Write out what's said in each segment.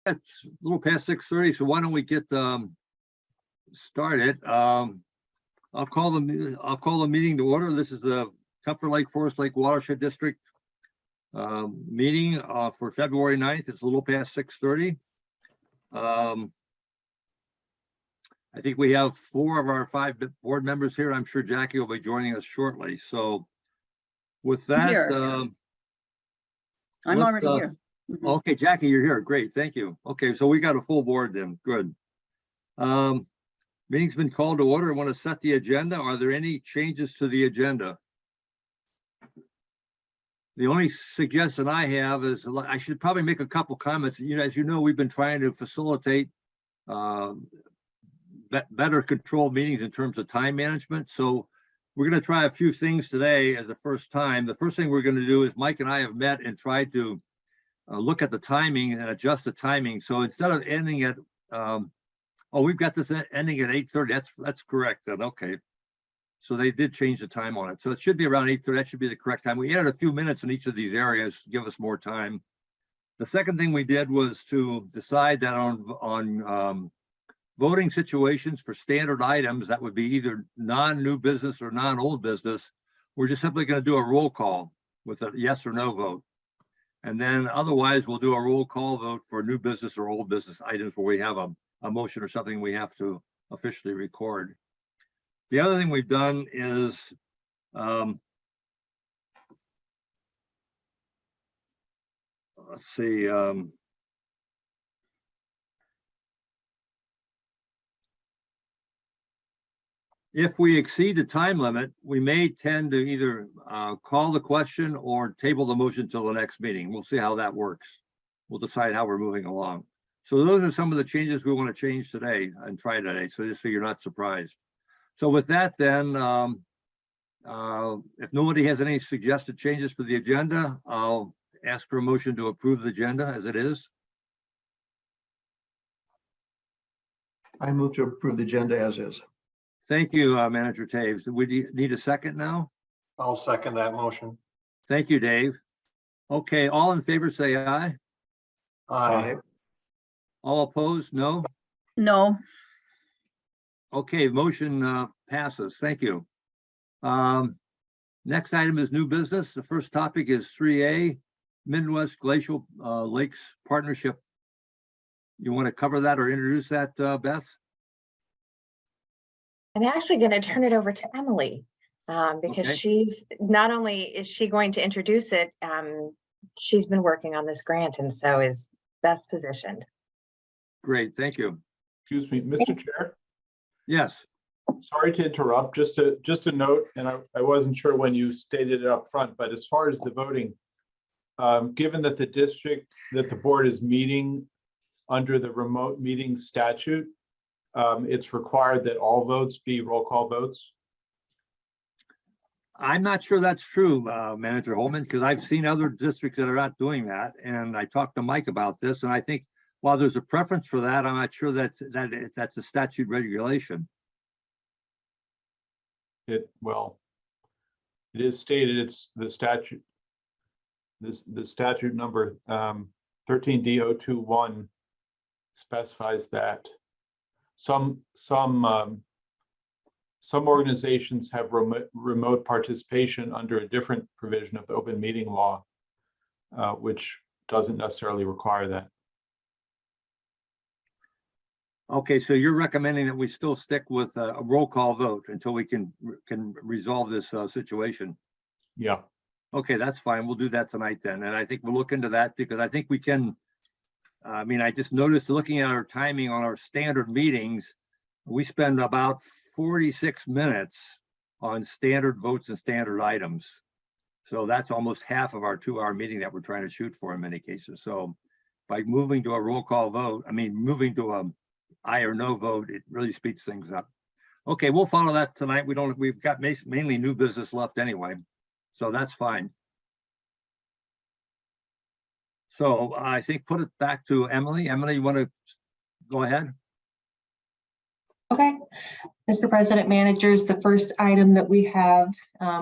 it's a little past 6:30, so why don't we get started? I'll call the meeting to order. This is the Comfort Lake Forest Lake Watershed District meeting for February 9th. It's a little past 6:30. I think we have 4 of our 5 board members here. I'm sure Jackie will be joining us shortly. So with that, I'm already here. Okay, Jackie, you're here. Great, thank you. Okay, so we got a full board then. Good. Meeting's been called to order. I want to set the agenda. Are there any changes to the agenda? The only suggestion I have is I should probably make a couple comments. As you know, we've been trying to facilitate better controlled meetings in terms of time management. So we're going to try a few things today as the first time. The first thing we're going to do is Mike and I have met and tried to look at the timing and adjust the timing. So instead of ending at, we've got this ending at 8:30. That's correct then. Okay. So they did change the time on it. So it should be around 8:30. That should be the correct time. We added a few minutes in each of these areas to give us more time. The second thing we did was to decide that on voting situations for standard items that would be either non-new business or non-old business, we're just simply going to do a roll call with a yes or no vote. And then otherwise, we'll do a roll call vote for new business or old business items where we have a motion or something we have to officially record. The other thing we've done is let's see. If we exceed the time limit, we may tend to either call the question or table the motion till the next meeting. We'll see how that works. We'll decide how we're moving along. So those are some of the changes we want to change today and try today. So just so you're not surprised. So with that, then, if nobody has any suggested changes for the agenda, I'll ask for a motion to approve the agenda as it is. I move to approve the agenda as is. Thank you, Manager Taves. We need a second now? I'll second that motion. Thank you, Dave. Okay, all in favor, say aye. Aye. All opposed, no? No, Okay, motion passes. Thank you. Next item is new business. The first topic is 3A, Midwest Glacial Lakes Partnership. You want to cover that or introduce that, Beth? I'm actually going to turn it over to Emily because Okay. she's not only is she going to introduce it, she's been working on this grant and so is best positioned. Great, thank you. Excuse me, Mr. Chair. Yes. Sorry to interrupt. Just a note, and I wasn't sure when you stated it up front, but as far as the voting, given that the board is meeting under the remote meeting statute, it's required that all votes be roll call votes. I'm not sure that's true, Manager Holman, because I've seen other districts that are not doing that. And I talked to Mike about this, and I think while there's a preference for that, I'm not sure that's a statute regulation. It is stated, it's the statute. The statute number 13D021 specifies that some organizations have remote participation under a different provision of the open meeting law, which doesn't necessarily require that. Okay, so you're recommending that we still stick with a roll call vote until we can resolve this situation? Yeah. Okay, that's fine. We'll do that tonight then. And I think we'll look into that because I think we can. I mean, I just noticed looking at our timing on our standard meetings, we spend about 46 minutes on standard votes and standard items. So that's almost half of our 2-hour meeting that we're trying to shoot for in many cases. So by moving to a roll call vote, moving to a aye or no vote, it really speeds things up. Okay, we'll follow that tonight. We've got mainly new business left anyway, so that's fine. So I think put it back to Emily. Emily, you want to go ahead? Okay, Mr. President, managers, the first item that we have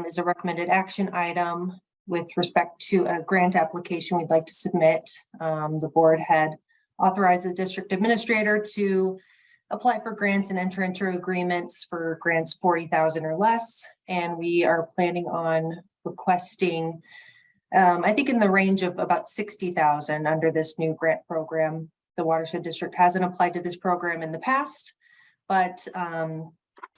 is a recommended action item with respect to a grant application we'd like to submit. The board had authorize the district administrator to apply for grants and enter into agreements for grants 40,000 or less. And we are planning on requesting, I think in the range of about 60,000 under this new grant program. The Watershed District hasn't applied to this program in the past, but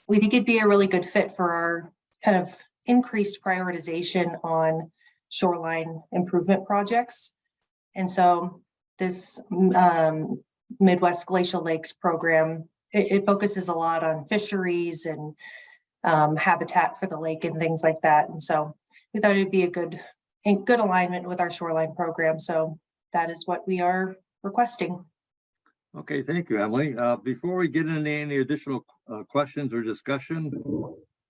we think it'd be a really good fit for our kind of increased prioritization on shoreline improvement projects. And so this Midwest Glacial Lakes program, it focuses a lot on fisheries and habitat for the lake and things like that. And so we thought it'd be a good alignment with our shoreline program. So that is what we are requesting. Okay, thank you, Emily. Before we get into any additional questions or discussion,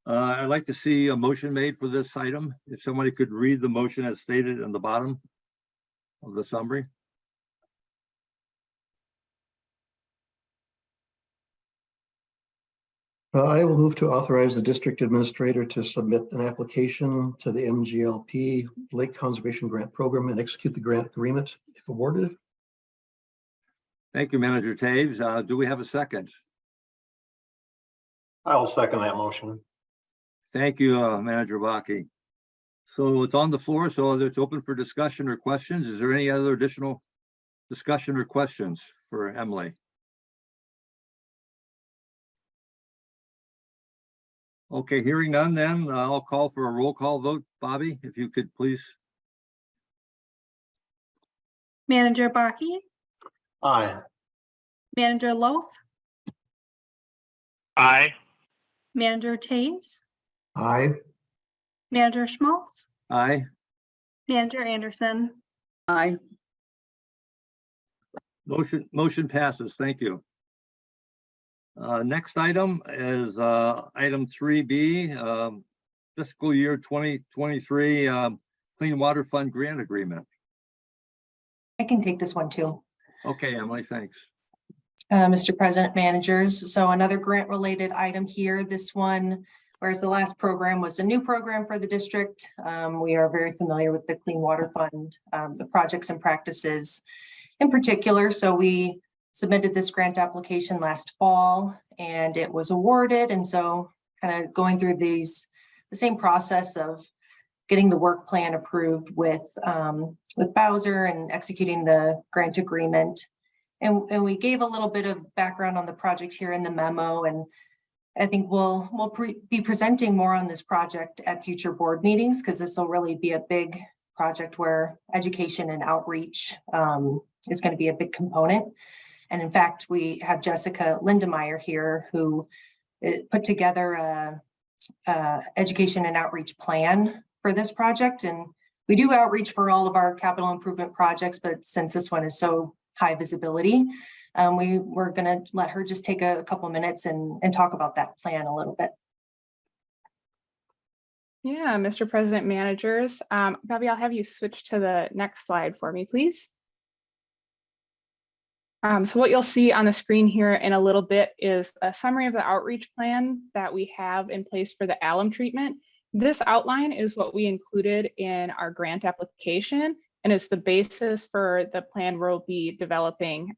I'd like to see a motion made for this item. If somebody could read the motion as stated in the bottom of the summary. I will move to authorize the district administrator to submit an application to the MGLP Lake Conservation Grant Program and execute the grant agreement if awarded. Thank you, Manager Taves. Do we have a second? I'll second that motion. Thank you, Manager Baki. So it's on the floor, so it's open for discussion or questions. Is there any other additional discussion or questions for Emily? Okay, hearing none, then I'll call for a roll call vote. Bobby, if you could please. Manager Baki, Aye. Manager Loth, Aye. Manager Taves, Aye. Manager Schmaltz, Aye. Manager Anderson. Aye. Motion passes. Thank you. Next item is item 3B, fiscal year 2023 Clean Water Fund Grant Agreement. I can take this one too. Okay, Emily, thanks. Mr. President, managers. So another grant related item here, this one, whereas the last program was a new program for the district. We are very familiar with the Clean Water Fund, the projects and practices in particular. So we submitted this grant application last fall and it was awarded. And so kind of going through the same process of getting the work plan approved with Bowser and executing the grant agreement. And we gave a little bit of background on the project here in the memo. And I think we'll be presenting more on this project at future board meetings, because this will really be a big project where education and outreach is going to be a big component. And in fact, we have Jessica Lindemeyer here who put together a education and outreach plan for this project. And we do outreach for all of our capital improvement projects, but since this one is so high visibility, we're going to let her just take a couple minutes and talk about that plan a little bit. Yeah, Mr. President, managers. Bobby, I'll have you switch to the next slide for me, please. So what you'll see on the screen here in a little bit is a summary of the outreach plan that we have in place for the alum treatment. This outline is what we included in our grant application and is the basis for the plan we'll be developing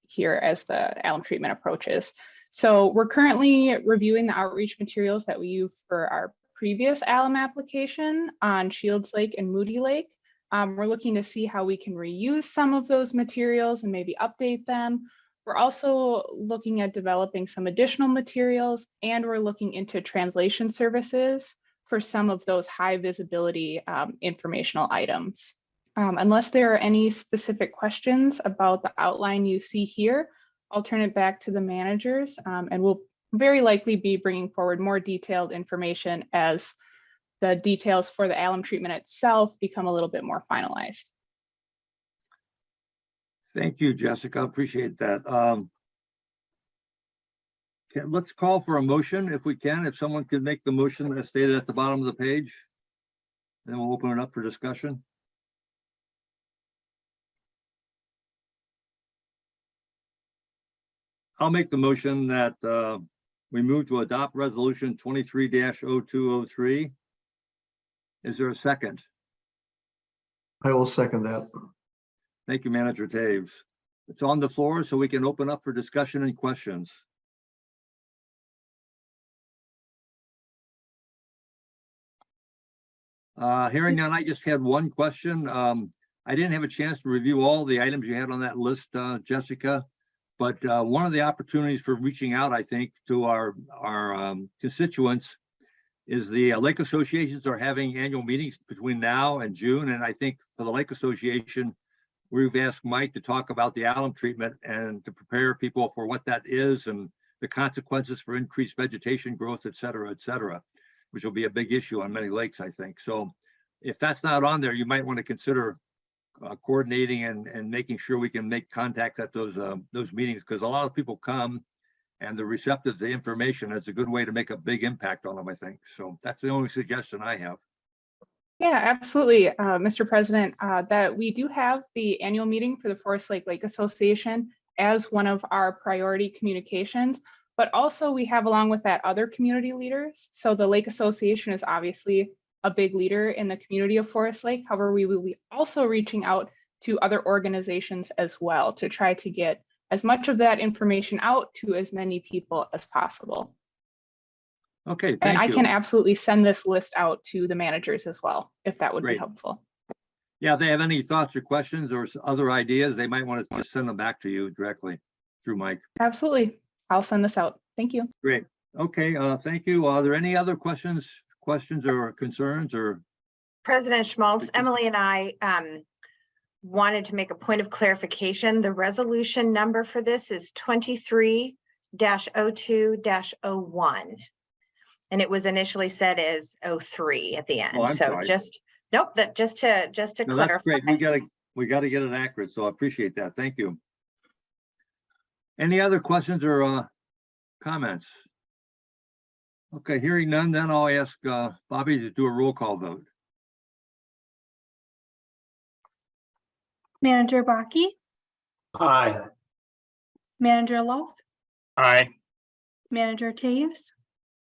here as the alum treatment approaches. So we're currently reviewing the outreach materials that we used for our previous alum application on Shields Lake and Moody Lake. We're looking to see how we can reuse some of those materials and maybe update them. We're also looking at developing some additional materials, and we're looking into translation services for some of those high visibility informational items. Unless there are any specific questions about the outline you see here, I'll turn it back to the managers, and we'll very likely be bringing forward more detailed information as the details for the alum treatment itself become a little bit more finalized. Thank you, Jessica. Appreciate that. Let's call for a motion if we can. If someone could make the motion as stated at the bottom of the page, then we'll open it up for discussion. I'll make the motion that we move to adopt resolution 23-0203. Is there a second? I will second that. Thank you, Manager Taves. It's on the floor, so we can open up for discussion and questions. Hearing none, I just had one question. I didn't have a chance to review all the items you had on that list, Jessica. But one of the opportunities for reaching out, I think, to our constituents is the lake associations are having annual meetings between now and June. And I think for the Lake Association, we've asked Mike to talk about the alum treatment and to prepare people for what that is and the consequences for increased vegetation growth, et cetera, which will be a big issue on many lakes, I think. So if that's not on there, you might want to consider coordinating and making sure we can make contact at those meetings, because a lot of people come and they're receptive to information. It's a good way to make a big impact on them, I think. So that's the only suggestion I have. Yeah, absolutely, Mr. President, that we do have the annual meeting for the Forest Lake Association as one of our priority communications, but also we have along with that other community leaders. So the Lake Association is obviously a big leader in the community of Forest Lake. However, we will be also reaching out to other organizations as well to try to get as much of that information out to as many people as possible. Okay, And thank I you. can absolutely send this list out to the managers as well, if that would be Great. helpful. Yeah, if they have any thoughts or questions or other ideas, they might want to just send them back to you directly through Mike. Absolutely. I'll send this out. Thank you. Great. Okay, thank you. Are there any other questions or concerns or? President Schmaltz, Thank you. Emily and I wanted to make a point of clarification. The resolution number for this is 23-02-01. And it was initially said as 03 at the end. Oh, I'm So sorry. just, nope, that just to No, that's clarify. great. We gotta get it accurate. So I appreciate that. Thank you. Any other questions or comments? Okay, hearing none, then I'll ask Bobby to do a roll call vote. Manager Baki, Aye. Manager Loth, Aye. Manager Taves,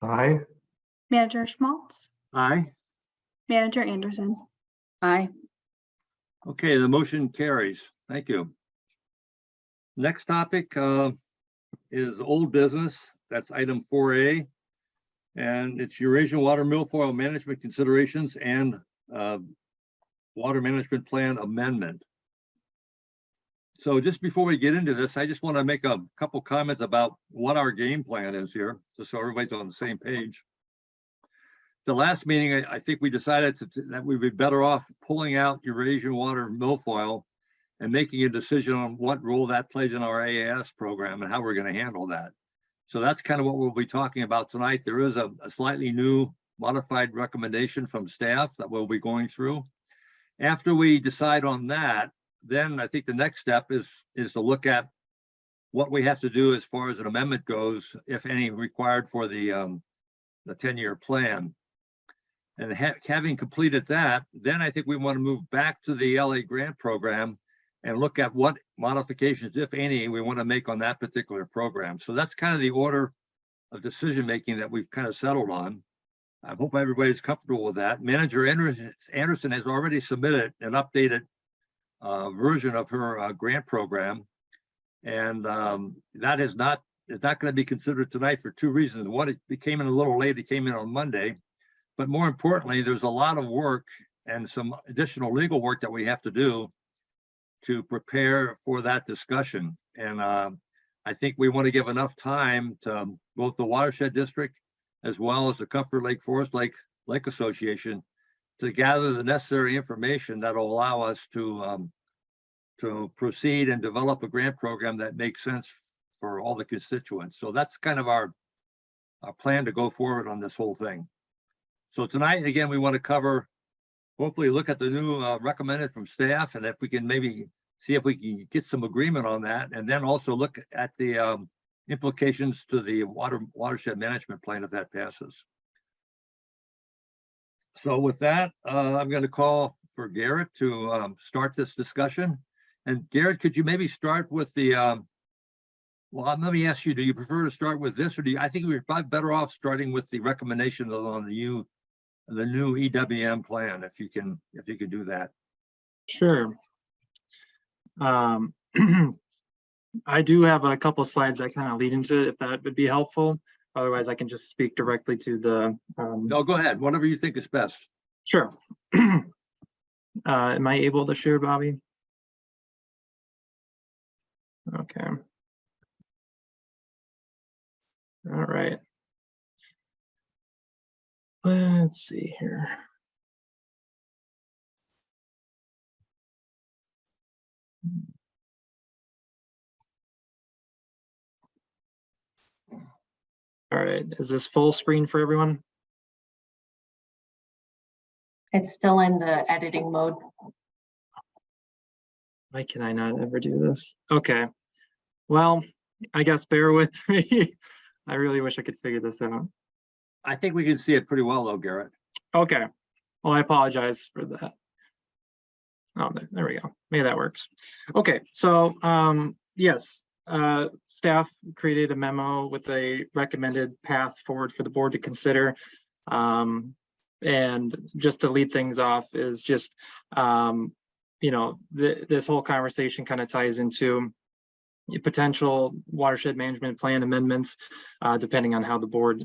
Aye. Manager Schmaltz, Aye. Manager Anderson. Aye. Okay, the motion carries. Thank you. Next topic is old business. That's item 4A. And it's Eurasian Water Milfoil Management Considerations and Water Management Plan Amendment. So just before we get into this, I just want to make a couple comments about what our game plan is here, just so everybody's on the same page. The last meeting, I think we decided that we'd be better off pulling out Eurasian Water Milfoil and making a decision on what role that plays in our AAS program and how we're going to handle that. So that's kind of what we'll be talking about tonight. There is a slightly new modified recommendation from staff that we'll be going through. After we decide on that, then I think the next step is to look at what we have to do as far as an amendment goes, if any required for the 10-year plan. And having completed that, then I think we want to move back to the LA grant program and look at what modifications, if any, we want to make on that particular program. So that's kind of the order of decision-making that we've kind of settled on. I hope everybody's comfortable with that. Manager Anderson has already submitted an updated version of her grant program. And that is not going to be considered tonight for two reasons. One, it came in a little late. It came in on Monday. But more importantly, there's a lot of work and some additional legal work that we have to do to prepare for that discussion. And I think we want to give enough time to both the Watershed District as well as the Comfort Lake Forest Lake Association to gather the necessary information that will allow us to proceed and develop a grant program that makes sense for all the constituents. So that's kind of our plan to go forward on this whole thing. So tonight, again, we want to cover, hopefully look at the new recommended from staff, and if we can maybe see if we can get some agreement on that, and then also look at the implications to the watershed management plan if that passes. So with that, I'm going to call for Garrett to start this discussion. And Garrett, could you maybe start with the, well, let me ask you, do you prefer to start with this, or do you, I think we're probably better off starting with the recommendation on the new EWM plan, if you can do that. Sure. I do have a couple slides that kind of lead into it, if that would be helpful. Otherwise, I can just speak directly to the. No, go ahead, whatever you think is best. Sure. Am I able to share, Bobby? Okay. All right. Let's see here. All right, is this full screen for everyone? It's still in the editing mode. Why can I not ever do this? Okay. Well, I guess bear with me. I really wish I could figure this out. I think we can see it pretty well though, Garrett. Okay. Well, I apologize for that. Oh, there we go. Maybe that works. Okay, so yes, staff created a memo with a recommended path forward for the board to consider. And just to lead things off is just, this whole conversation kind of ties into potential watershed management plan amendments, depending on how the board,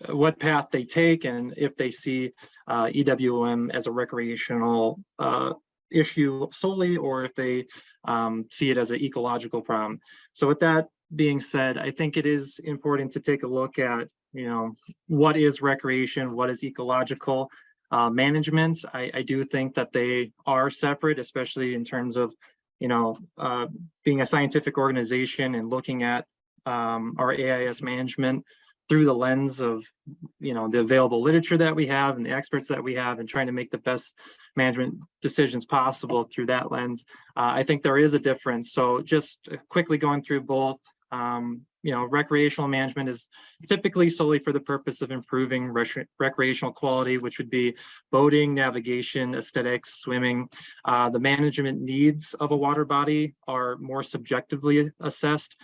what path they take, and if they see EWM as a recreational issue solely, or if they see it as an ecological problem. So with that being said, I think it is important to take a look at, what is recreation, what is ecological management. I do think that they are separate, especially in terms of, being a scientific organization and looking at our AIS management through the lens of, the available literature that we have and the experts that we have, and trying to make the best management decisions possible through that lens. I think there is a difference. So just quickly going through both, recreational management is typically solely for the purpose of improving recreational quality, which would be boating, navigation, aesthetics, swimming. The management needs of a water body are more subjectively assessed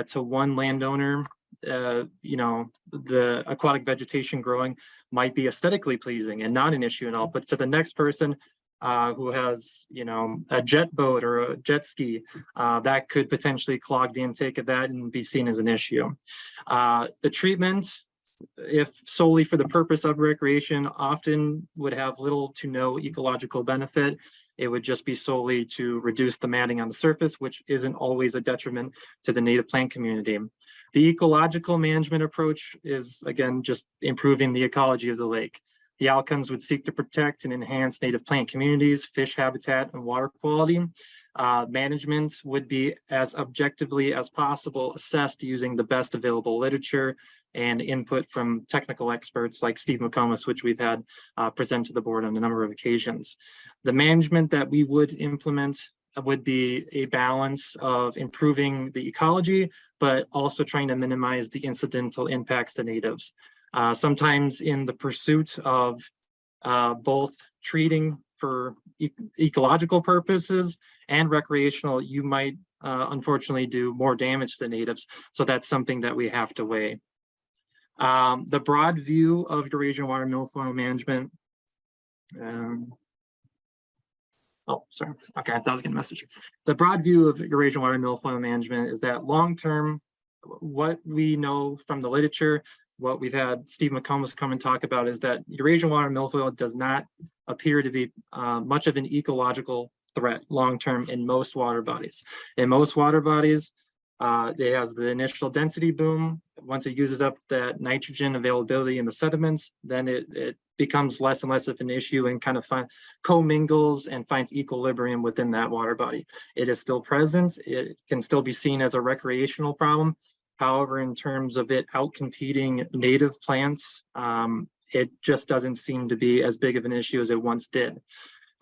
to one landowner. The aquatic vegetation growing might be aesthetically pleasing and not an issue at all, but to the next person who has, a jet boat or a jet ski, that could potentially clog the intake of that and be seen as an issue. The treatment, if solely for the purpose of recreation, often would have little to no ecological benefit. It would just be solely to reduce the matting on the surface, which isn't always a detriment to the native plant community. The ecological management approach is, again, just improving the ecology of the lake. The outcomes would seek to protect and enhance native plant communities, fish habitat, and water quality. Management would be as objectively as possible assessed using the best available literature and input from technical experts like Steve McComas, which we've had present to the board on a number of occasions. The management that we would implement would be a balance of improving the ecology, but also trying to minimize the incidental impacts to natives. Sometimes in the pursuit of both treating for ecological purposes and recreational, you might unfortunately do more damage to natives. So that's something that we have to weigh. The broad view of Eurasian water milfoil management. Oh, sorry. Okay, I thought I was getting a message. The broad view of Eurasian water milfoil management is that long-term, what we know from the literature, what we've had Steve McComas come and talk about, is that Eurasian water milfoil does not appear to be much of an ecological threat long-term in most water bodies. In most water bodies, it has the initial density boom. Once it uses up that nitrogen availability in the sediments, then it becomes less and less of an issue and kind of commingles and finds equilibrium within that water body. It is still present. It can still be seen as a recreational problem. However, in terms of it outcompeting native plants, it just doesn't seem to be as big of an issue as it once did.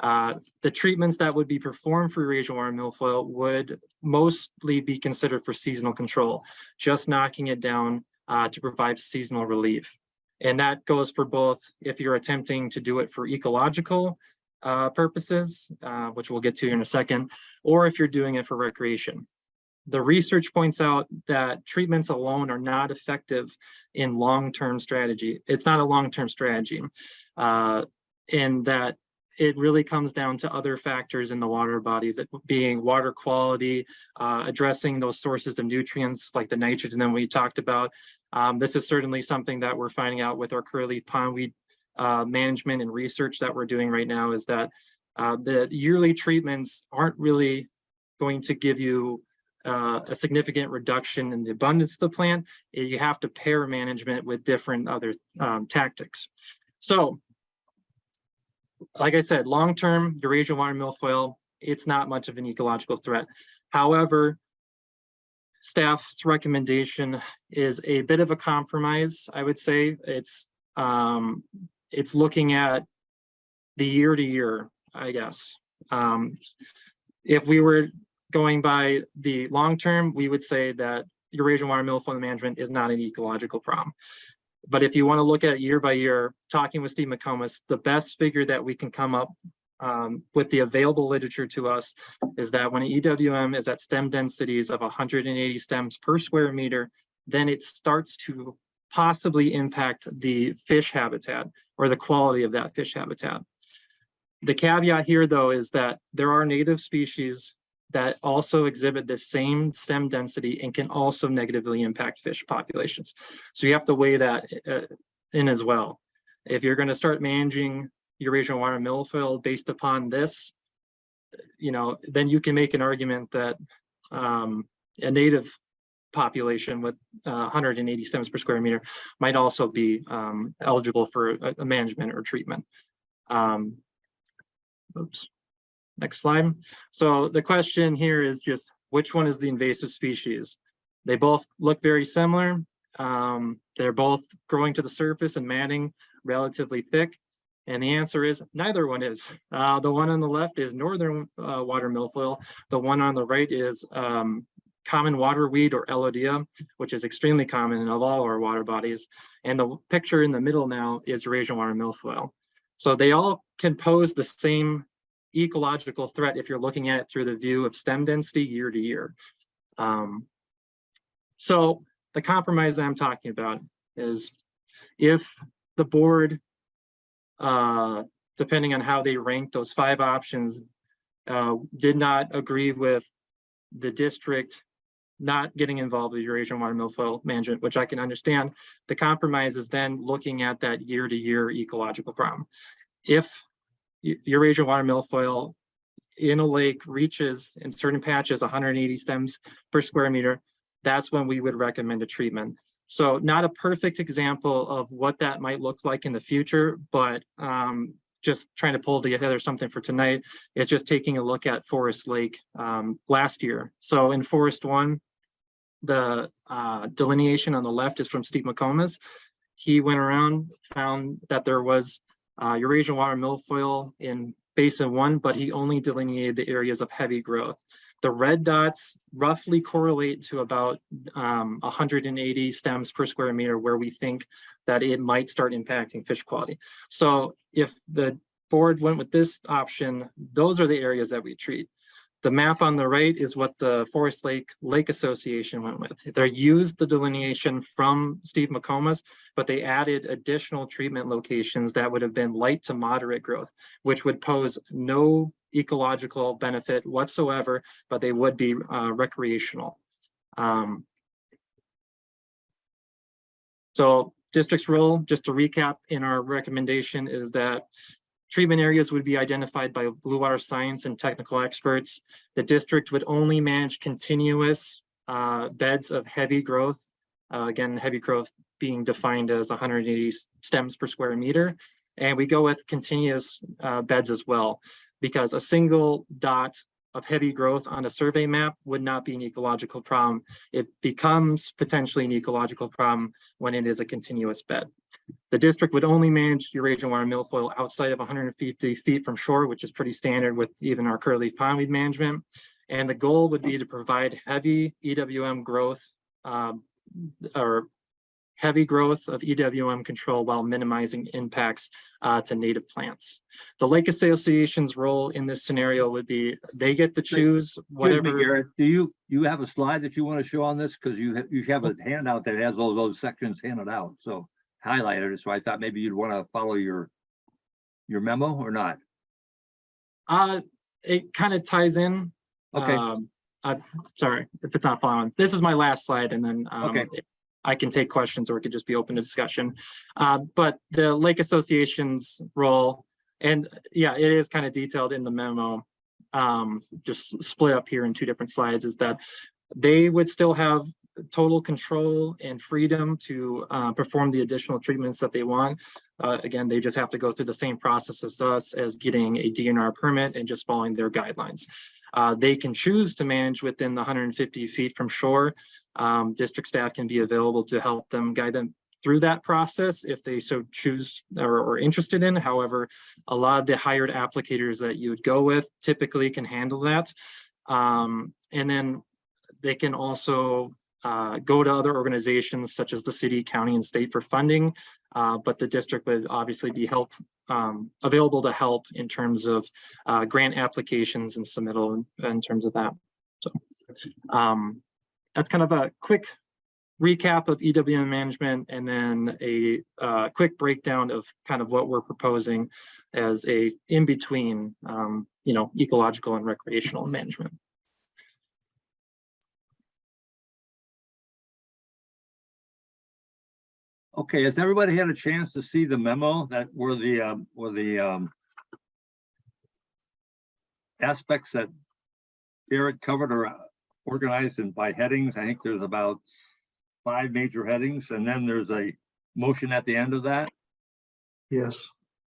The treatments that would be performed for Eurasian water milfoil would mostly be considered for seasonal control, just knocking it down to provide seasonal relief. And that goes for both if you're attempting to do it for ecological purposes, which we'll get to in a second, or if you're doing it for recreation. The research points out that treatments alone are not effective in long-term strategy. It's not a long-term strategy in that it really comes down to other factors in the water body, that being water quality, addressing those sources of nutrients like the nitrogen that we talked about. This is certainly something that we're finding out with our curly pondweed management and research that we're doing right now, is that the yearly treatments aren't really going to give you a significant reduction in the abundance of the plant. You have to pair management with different other tactics. So, like I said, long-term Eurasian water milfoil, it's not much of an ecological threat. However, staff's recommendation is a bit of a compromise, I would say. It's looking at the year to year, I guess. If we were going by the long term, we would say that Eurasian water milfoil management is not an ecological problem. But if you want to look at it year by year, talking with Steve McComas, the best figure that we can come up with the available literature to us is that when an EWM is at stem densities of 180 stems per square meter, then it starts to possibly impact the fish habitat or the quality of that fish habitat. The caveat here, though, is that there are native species that also exhibit the same stem density and can also negatively impact fish populations. So you have to weigh that in as well. If you're going to start managing Eurasian water milfoil based upon this, then you can make an argument that a native population with 180 stems per square meter might also be eligible for a management or treatment. Oops. Next slide. So the question here is just which one is the invasive species? They both look very similar. They're both growing to the surface and matting relatively thick. And the answer is neither one is. The one on the left is northern water milfoil. The one on the right is common waterweed or Elodea, which is extremely common in all our water bodies. And the picture in the middle now is Eurasian water milfoil. So they all can pose the same ecological threat if you're looking at it through the view of stem density year to year. So the compromise that I'm talking about is if the board, depending on how they rank those 5 options, did not agree with the district not getting involved with Eurasian water milfoil management, which I can understand, the compromise is then looking at that year to year ecological problem. If Eurasian water milfoil in a lake reaches in certain patches 180 stems per square meter, that's when we would recommend a treatment. So not a perfect example of what that might look like in the future, but just trying to pull together something for tonight is just taking a look at Forest Lake last year. So in Forest 1, the delineation on the left is from Steve McComas. He went around, found that there was Eurasian water milfoil in Basin 1, but he only delineated the areas of heavy growth. The red dots roughly correlate to about 180 stems per square meter, where we think that it might start impacting fish quality. So if the board went with this option, those are the areas that we treat. The map on the right is what the Forest Lake Association went with. They used the delineation from Steve McComas, but they added additional treatment locations that would have been light to moderate growth, which would pose no ecological benefit whatsoever, but they would be recreational. So district's role, just to recap in our recommendation, is that treatment areas would be identified by Blue Water Science and technical experts. The district would only manage continuous beds of heavy growth. Again, heavy growth being defined as 180 stems per square meter. And we go with continuous beds as well, because a single dot of heavy growth on a survey map would not be an ecological problem. It becomes potentially an ecological problem when it is a continuous bed. The district would only manage Eurasian water milfoil outside of 150 feet from shore, which is pretty standard with even our curly pondweed management. And the goal would be to provide heavy EWM growth or heavy growth of EWM control while minimizing impacts to native plants. The Lake Association's role in this scenario would be they get to choose whatever. Excuse me, Garrett, do you have a slide that you want to show on this? Because you have a handout that has all those sections handed out, so highlighted. So I thought maybe you'd want to follow your memo or not. It kind of ties in. Okay. I'm sorry if it's not following. This is my last slide, and then Okay. I can take questions, or it could just be open to discussion. But the Lake Association's role, and yeah, it is kind of detailed in the memo, just split up here in two different slides, is that they would still have total control and freedom to perform the additional treatments that they want. Again, they just have to go through the same process as us, as getting a DNR permit and just following their guidelines. They can choose to manage within the 150 feet from shore. District staff can be available to help them, guide them through that process if they so choose or interested in. However, a lot of the hired applicators that you would go with typically can handle that. And then they can also go to other organizations such as the city, county, and state for funding. But the district would obviously be available to help in terms of grant applications and submittal in terms of that. So that's kind of a quick recap of EWM management, and then a quick breakdown of kind of what we're proposing as a in-between, ecological and recreational management. Okay, has everybody had a chance to see the memo that were the aspects that Garrett covered or organized in by headings? I think there's about 5 major headings, and then there's a motion at the end of that. Yes.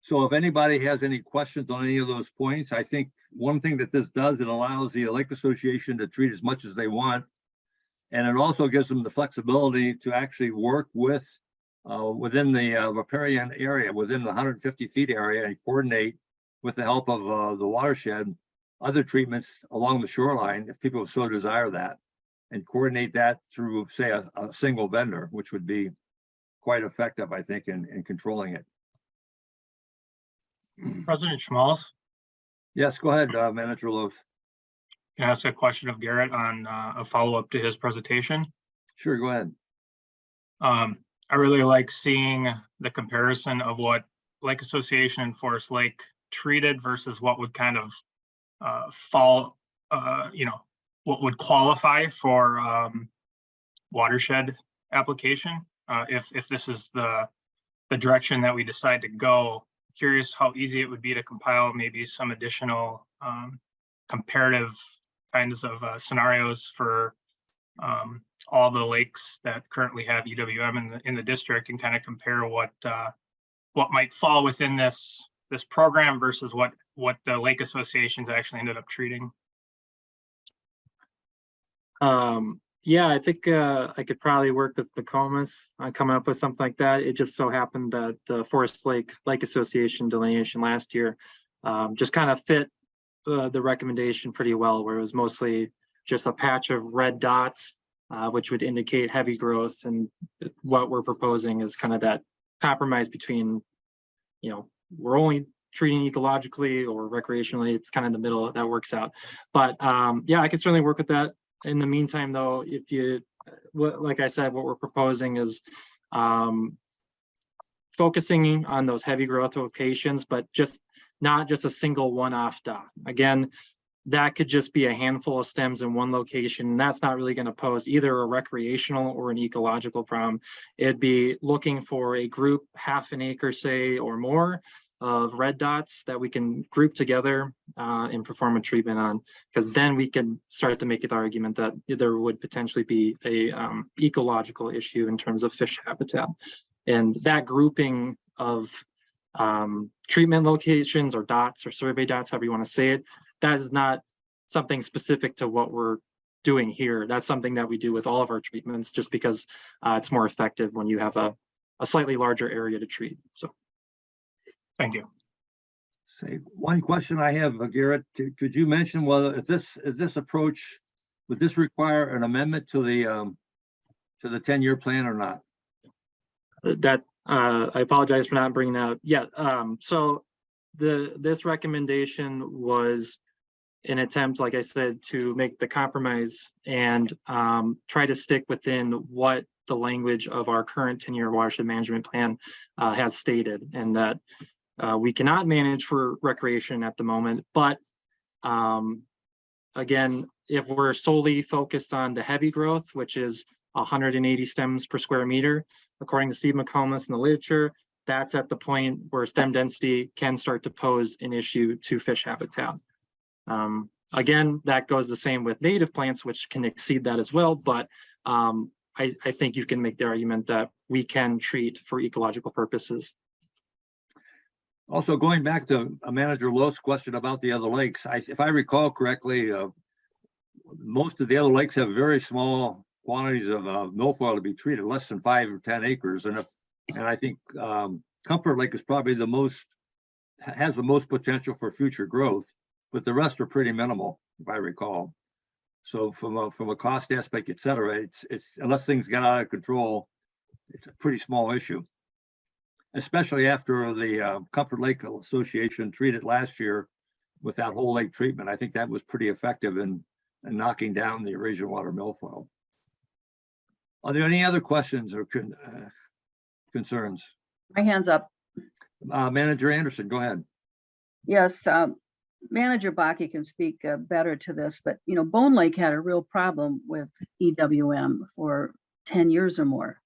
So if anybody has any questions on any of those points, I think one thing that this does, it allows the Lake Association to treat as much as they want. And it also gives them the flexibility to actually work with within the riparian area, within the 150 feet area, and coordinate with the help of the watershed, other treatments along the shoreline, if people so desire that, and coordinate that through, say, a single vendor, which would be quite effective, I think, in controlling it. President Schmalz, Yes, go ahead, Manager Loaf. can I ask a question of Garrett on a follow-up to his presentation? Sure, go ahead. I really like seeing the comparison of what Lake Association and Forest Lake treated versus what would kind of what would qualify for watershed application. If this is the direction that we decide to go, curious how easy it would be to compile maybe some additional comparative kinds of scenarios for all the lakes that currently have EWM in the district, and kind of compare what might fall within this program versus what the lake associations actually ended up treating. Yeah, I think I could probably work with Nokomis on coming up with something like that. It just so happened that the Forest Lake Association delineation last year just kind of fit the recommendation pretty well, where it was mostly just a patch of red dots, which would indicate heavy growth. And what we're proposing is kind of that compromise between, we're only treating ecologically or recreationally. It's kind of in the middle that works out. But yeah, I can certainly work with that. In the meantime, though, like I said, what we're proposing is focusing on those heavy growth locations, but not just a single one-off dot. Again, that could just be a handful of stems in one location. And that's not really going to pose either a recreational or an ecological problem. It'd be looking for a group, half an acre, say, or more, of red dots that we can group together and perform a treatment on, because then we can start to make the argument that there would potentially be a ecological issue in terms of fish habitat. And that grouping of treatment locations or dots or survey dots, however you want to say it, that is not something specific to what we're doing here. That's something that we do with all of our treatments, just because it's more effective when you have a slightly larger area to treat. So. Thank you. Say, one question I have, Garrett, could you mention whether if this approach, would this require an amendment to the 10-year plan or not? That I apologize for not bringing that up yet. So this recommendation was an attempt, like I said, to make the compromise and try to stick within what the language of our current 10-year watershed management plan has stated, and that we cannot manage for recreation at the moment, but Again, if we're solely focused on the heavy growth, which is 180 stems per square meter, according to Steve McComas in the literature, that's at the point where stem density can start to pose an issue to fish habitat. Again, that goes the same with native plants, which can exceed that as well. But I think you can make the argument that we can treat for ecological purposes. Also, going back to Manager Lowe's question about the other lakes, if I recall correctly, most of the other lakes have very small quantities of milfoil to be treated, less than 5 or 10 acres. And I think Comfort Lake is probably has the most potential for future growth, but the rest are pretty minimal, if I recall. So from a cost aspect, et cetera, it's unless things get out of control, it's a pretty small issue. Especially after the Comfort Lake Association treated last year with that whole lake treatment. I think that was pretty effective in knocking down the Eurasian water milfoil. Are there any other questions or concerns? My hand's up. Manager Anderson, go ahead. Yes, Manager Bakke can speak better to this, but Bone Lake had a real problem with EWM for 10 years or more.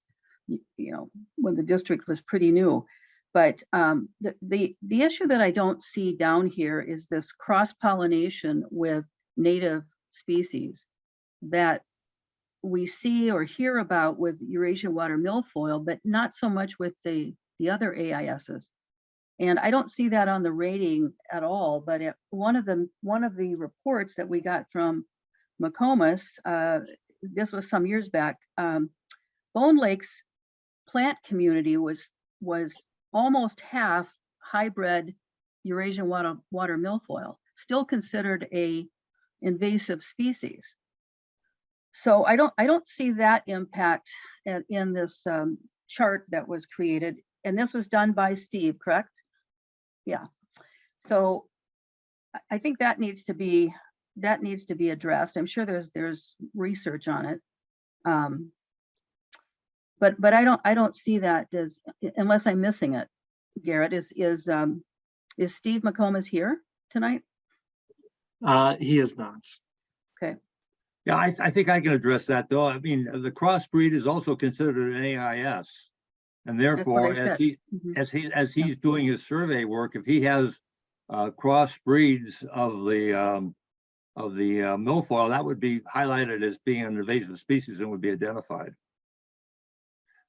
When the district was pretty new. But the issue that I don't see down here is this cross-pollination with native species that we see or hear about with Eurasian water milfoil, but not so much with the other AISs. And I don't see that on the rating at all, but one of the reports that we got from McComas, this was some years back, Bone Lake's plant community was almost half hybrid Eurasian water milfoil, still considered a invasive species. So I don't see that impact in this chart that was created, and this was done by Steve, correct? Yeah. So I think that needs to be addressed. I'm sure there's research on it. But I don't see that as, unless I'm missing it. Garrett, is Steve McComas here tonight? He is not. Okay. Yeah, I think I can address that though. I mean, the crossbreed is also considered an AIS. And therefore, as he's doing his survey work, if he has crossbreeds of the milfoil, that would be highlighted as being an invasive species and would be identified.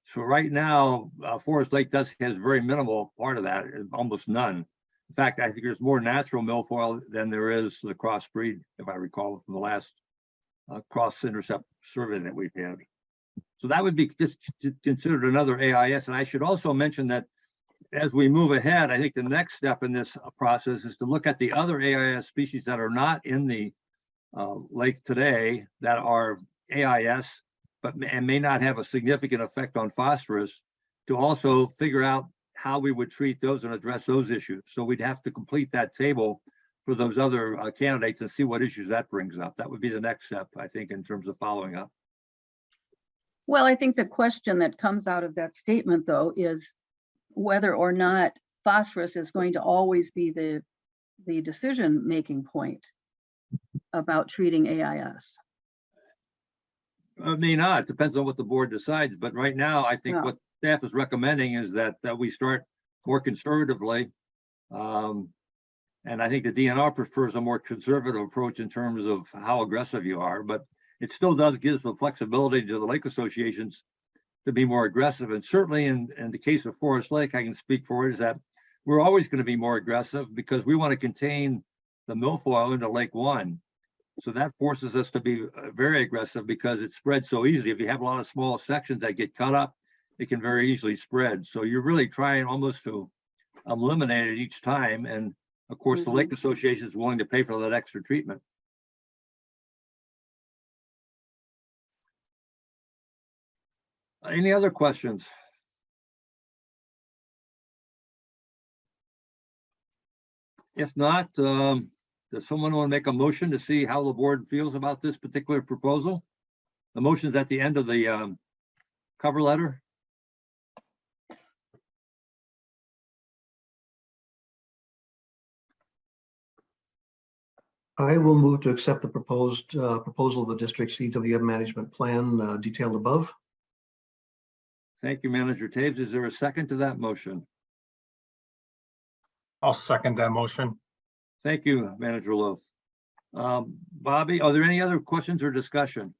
So right now, Forest Lake has very minimal part of that, almost none. In fact, I think there's more natural milfoil than there is the crossbreed, if I recall, from the last cross-intercept survey that we've had. So that would be just considered another AIS. And I should also mention that as we move ahead, I think the next step in this process is to look at the other AIS species that are not in the lake today that are AIS, and may not have a significant effect on phosphorus, to also figure out how we would treat those and address those issues. So we'd have to complete that table for those other candidates and see what issues that brings up. That would be the next step, I think, in terms of following up. Well, I think the question that comes out of that statement, though, is whether or not phosphorus is going to always be the decision-making point about treating AIS. It may not, it depends on what the board decides, but right now, I think Yeah. what staff is recommending is that we start more conservatively. And I think the DNR prefers a more conservative approach in terms of how aggressive you are, but it still does give some flexibility to the lake associations to be more aggressive. And certainly in the case of Forest Lake, I can speak for it, is that we're always going to be more aggressive because we want to contain the milfoil into Lake One. So that forces us to be very aggressive because it spreads so easily. If you have a lot of small sections that get cut up, it can very easily spread. So you're really trying almost to eliminate it each time. And of course, the lake association is willing to pay for that extra treatment. Any other questions? If not, does someone want to make a motion to see how the board feels about this particular proposal? The motion's at the end of the cover letter. I will move to accept the proposed proposal of the district's EWM management plan detailed above. Thank you, Manager Taves. Is there a second to that motion? I'll second that motion. Thank you, Manager Loth. Bobby, are there any other questions or discussion?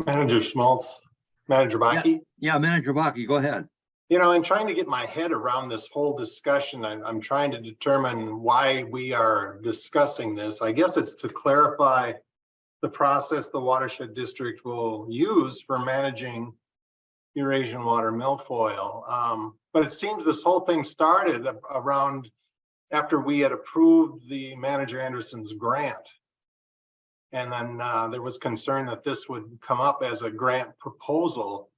Manager Schmaltz, Manager Baki. Yeah, Manager Baki, go ahead. You know, in trying to get my head around this whole discussion, I'm trying to determine why we are discussing this. I guess it's to clarify the process the watershed district will use for managing Eurasian water milfoil. But it seems this whole thing started around after we had approved the Manager Anderson's grant. And then there was concern that this would come up as a grant proposal.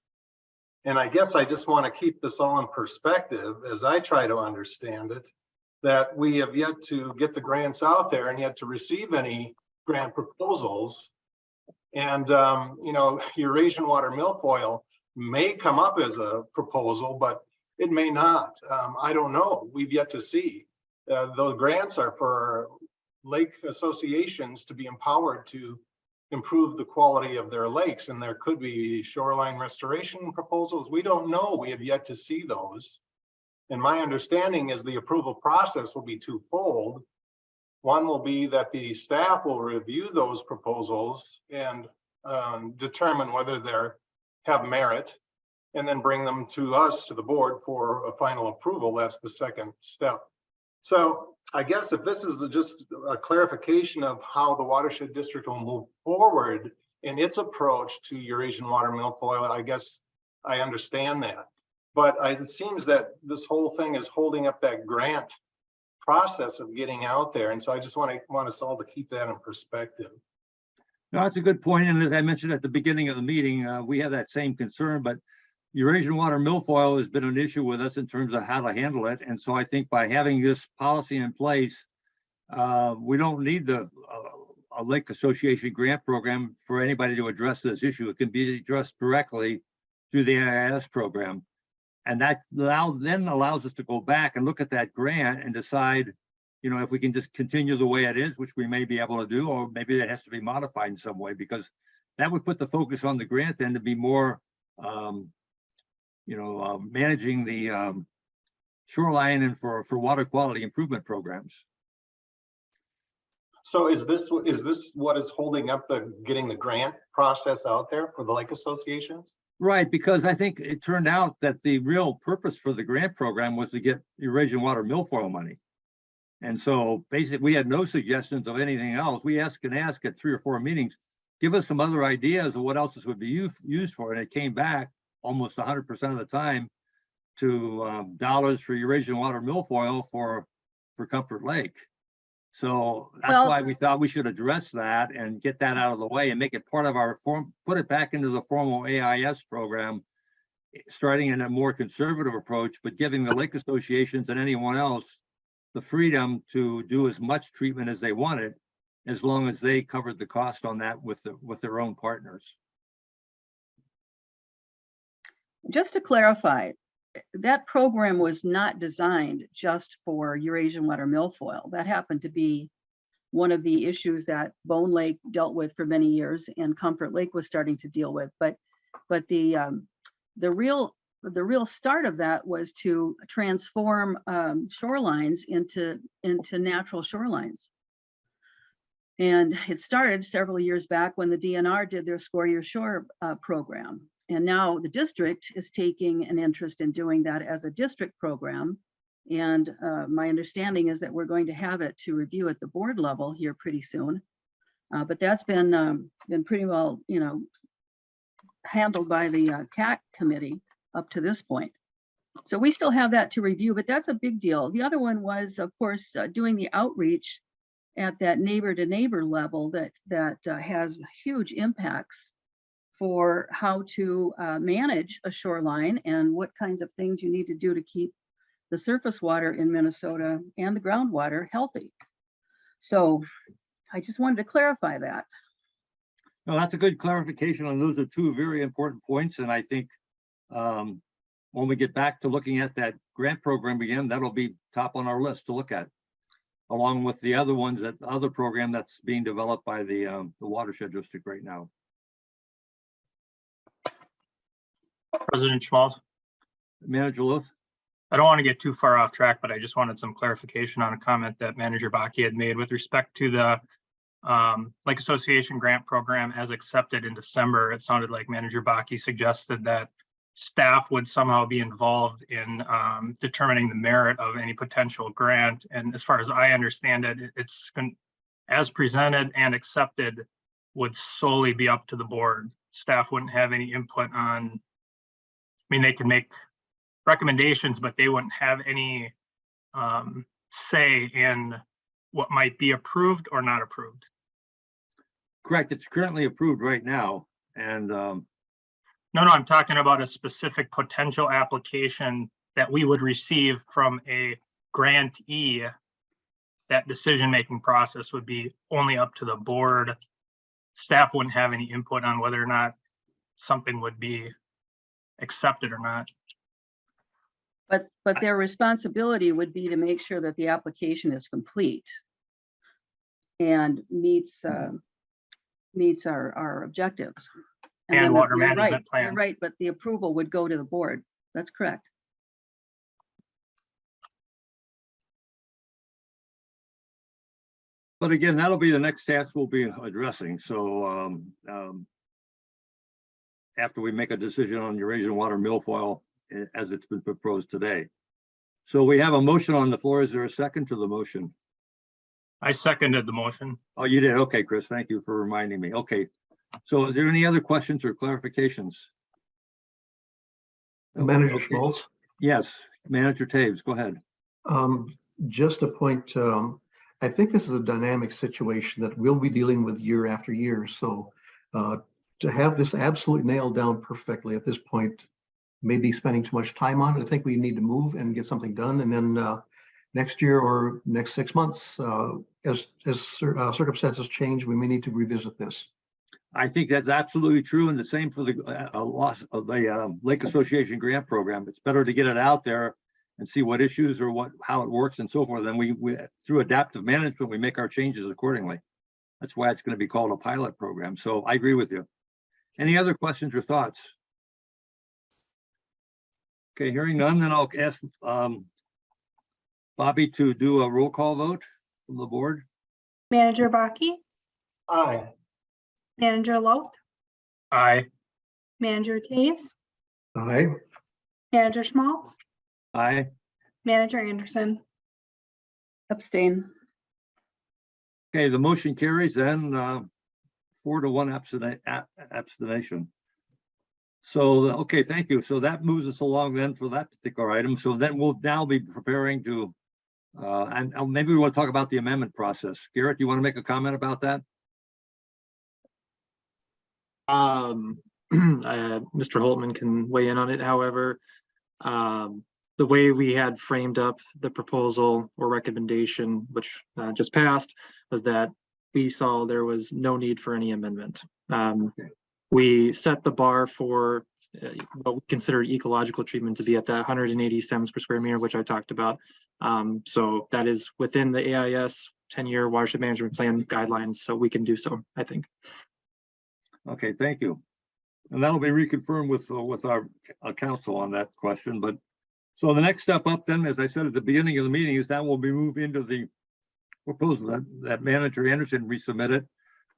And I guess I just want to keep this all in perspective as I try to understand it, that we have yet to get the grants out there and yet to receive any grant proposals. And, you know, Eurasian water milfoil may come up as a proposal, but it may not. I don't know. We've yet to see. Those grants are for lake associations to be empowered to improve the quality of their lakes, and there could be shoreline restoration proposals. We don't know. We have yet to see those. And my understanding is the approval process will be twofold. One will be that the staff will review those proposals and determine whether they have merit, and then bring them to us, to the board, for a final approval. That's the second step. So I guess if this is just a clarification of how the watershed district will move forward in its approach to Eurasian water milfoil, I guess I understand that. But it seems that this whole thing is holding up that grant process of getting out there. And so I just want us all to keep that in perspective. No, that's a good point. And as I mentioned at the beginning of the meeting, we have that same concern, but Eurasian water milfoil has been an issue with us in terms of how to handle it. And so I think by having this policy in place, we don't need a Lake Association grant program for anybody to address this issue. It can be addressed directly through the AIS program. And that then allows us to go back and look at that grant and decide, you know, if we can just continue the way it is, which we may be able to do, or maybe that has to be modified in some way, because that would put the focus on the grant then to be more managing the shoreline and for water quality improvement programs. So is this what is holding up getting the grant process out there for the lake associations? Right, because I think it turned out that the real purpose for the grant program was to get Eurasian water milfoil money. And so basically we had no suggestions of anything else. We ask at 3 or 4 meetings, give us some other ideas of what else this would be used for. And it came back almost 100% of the time to dollars for Eurasian water milfoil for Comfort Lake. So that's why we thought we should address that and get that out of the way and make it part of our put it back into the formal AIS program, starting in a more conservative approach, but giving the lake associations and anyone else the freedom to do as much treatment as they wanted, as long as they covered the cost on that with their own partners. Just to clarify, that program was not designed just for Eurasian water milfoil. That happened to be one of the issues that Bone Lake dealt with for many years and Comfort Lake was starting to deal with. But the real start of that was to transform shorelines into natural shorelines. And it started several years back when the DNR did their Score Your Shore program. And now the district is taking an interest in doing that as a district program. And my understanding is that we're going to have it to review at the board level here pretty soon. But that's been pretty well, handled by the CAC committee up to this point. So we still have that to review, but that's a big deal. The other one was, of course, doing the outreach at that neighbor to neighbor level that has huge impacts for how to manage a shoreline and what kinds of things you need to do to keep the surface water in Minnesota and the groundwater healthy. So I just wanted to clarify that. No, that's a good clarification, and those are two very important points. And I think when we get back to looking at that grant program again, that'll be top on our list to look at. along with the other ones, that other program that's being developed by the watershed district right now. President Schmaltz, Manager Loth? I don't want to get too far off track, but I just wanted some clarification on a comment that Manager Baki had made with respect to the Lake Association Grant Program as accepted in December. It sounded like Manager Baki suggested that staff would somehow be involved in determining the merit of any potential grant. And as far as I understand it, it's as presented and accepted would solely be up to the board. Staff wouldn't have any input on, I mean, they can make recommendations, but they wouldn't have any say in what might be approved or not approved. Correct, it's currently approved right now, and No, I'm talking about a specific potential application that we would receive from a grantee. That decision-making process would be only up to the board. Staff wouldn't have any input on whether or not something would be accepted or not. But their responsibility would be to make sure that the application is complete and meets our objectives. And then water you're right, management plan. You're right, but the approval would go to the board. That's correct. but again, that'll be the next task we'll be addressing. So after we make a decision on Eurasian water milfoil as it's been proposed today. So we have a motion on the floor. Is there a second to the motion? I seconded the motion. Oh, you did? Okay, Chris, thank you for reminding me. Okay. So is there any other questions or clarifications? Manager Okay. Schmaltz, Yes, Manager Taves, go ahead. just a point, I think this is a dynamic situation that we'll be dealing with year after year. So to have this absolutely nailed down perfectly at this point, maybe spending too much time on it. I think we need to move and get something done. And then next year or next 6 months, as circumstances change, we may need to revisit this. I think that's absolutely true, and the same for the loss of the Lake Association Grant Program. It's better to get it out there and see what issues or how it works and so forth. Then we through adaptive management, we make our changes accordingly. That's why it's going to be called a pilot program. So I agree with you. Any other questions or thoughts? Okay, hearing none, then I'll ask Bobby to do a roll call vote from the board. Manager Baki, Aye. Manager Loth, Aye. Manager Taves, Aye. Manager Schmaltz, Aye. Manager Anderson. Abstain. Okay, the motion carries then 4-1 abstention. So, okay, thank you. So that moves us along then for that particular item. So then we'll now be preparing to, and maybe we want to talk about the amendment process. Garrett, do you want to make a comment about that? Mr. Holtman can weigh in on it. However, the way we had framed up the proposal or recommendation, which just passed, was that we saw there was no need for any amendment. We set the bar for what we consider ecological treatment to be at that 180 stems per square meter, which I talked about. So that is within the AIS 10-year watershed management plan guidelines, so we can do so, I think. Okay, thank you. And that'll be reconfirmed with our council on that question. But so the next step up then, as I said at the beginning of the meeting, is that we'll be moved into the proposal that Manager Anderson resubmitted,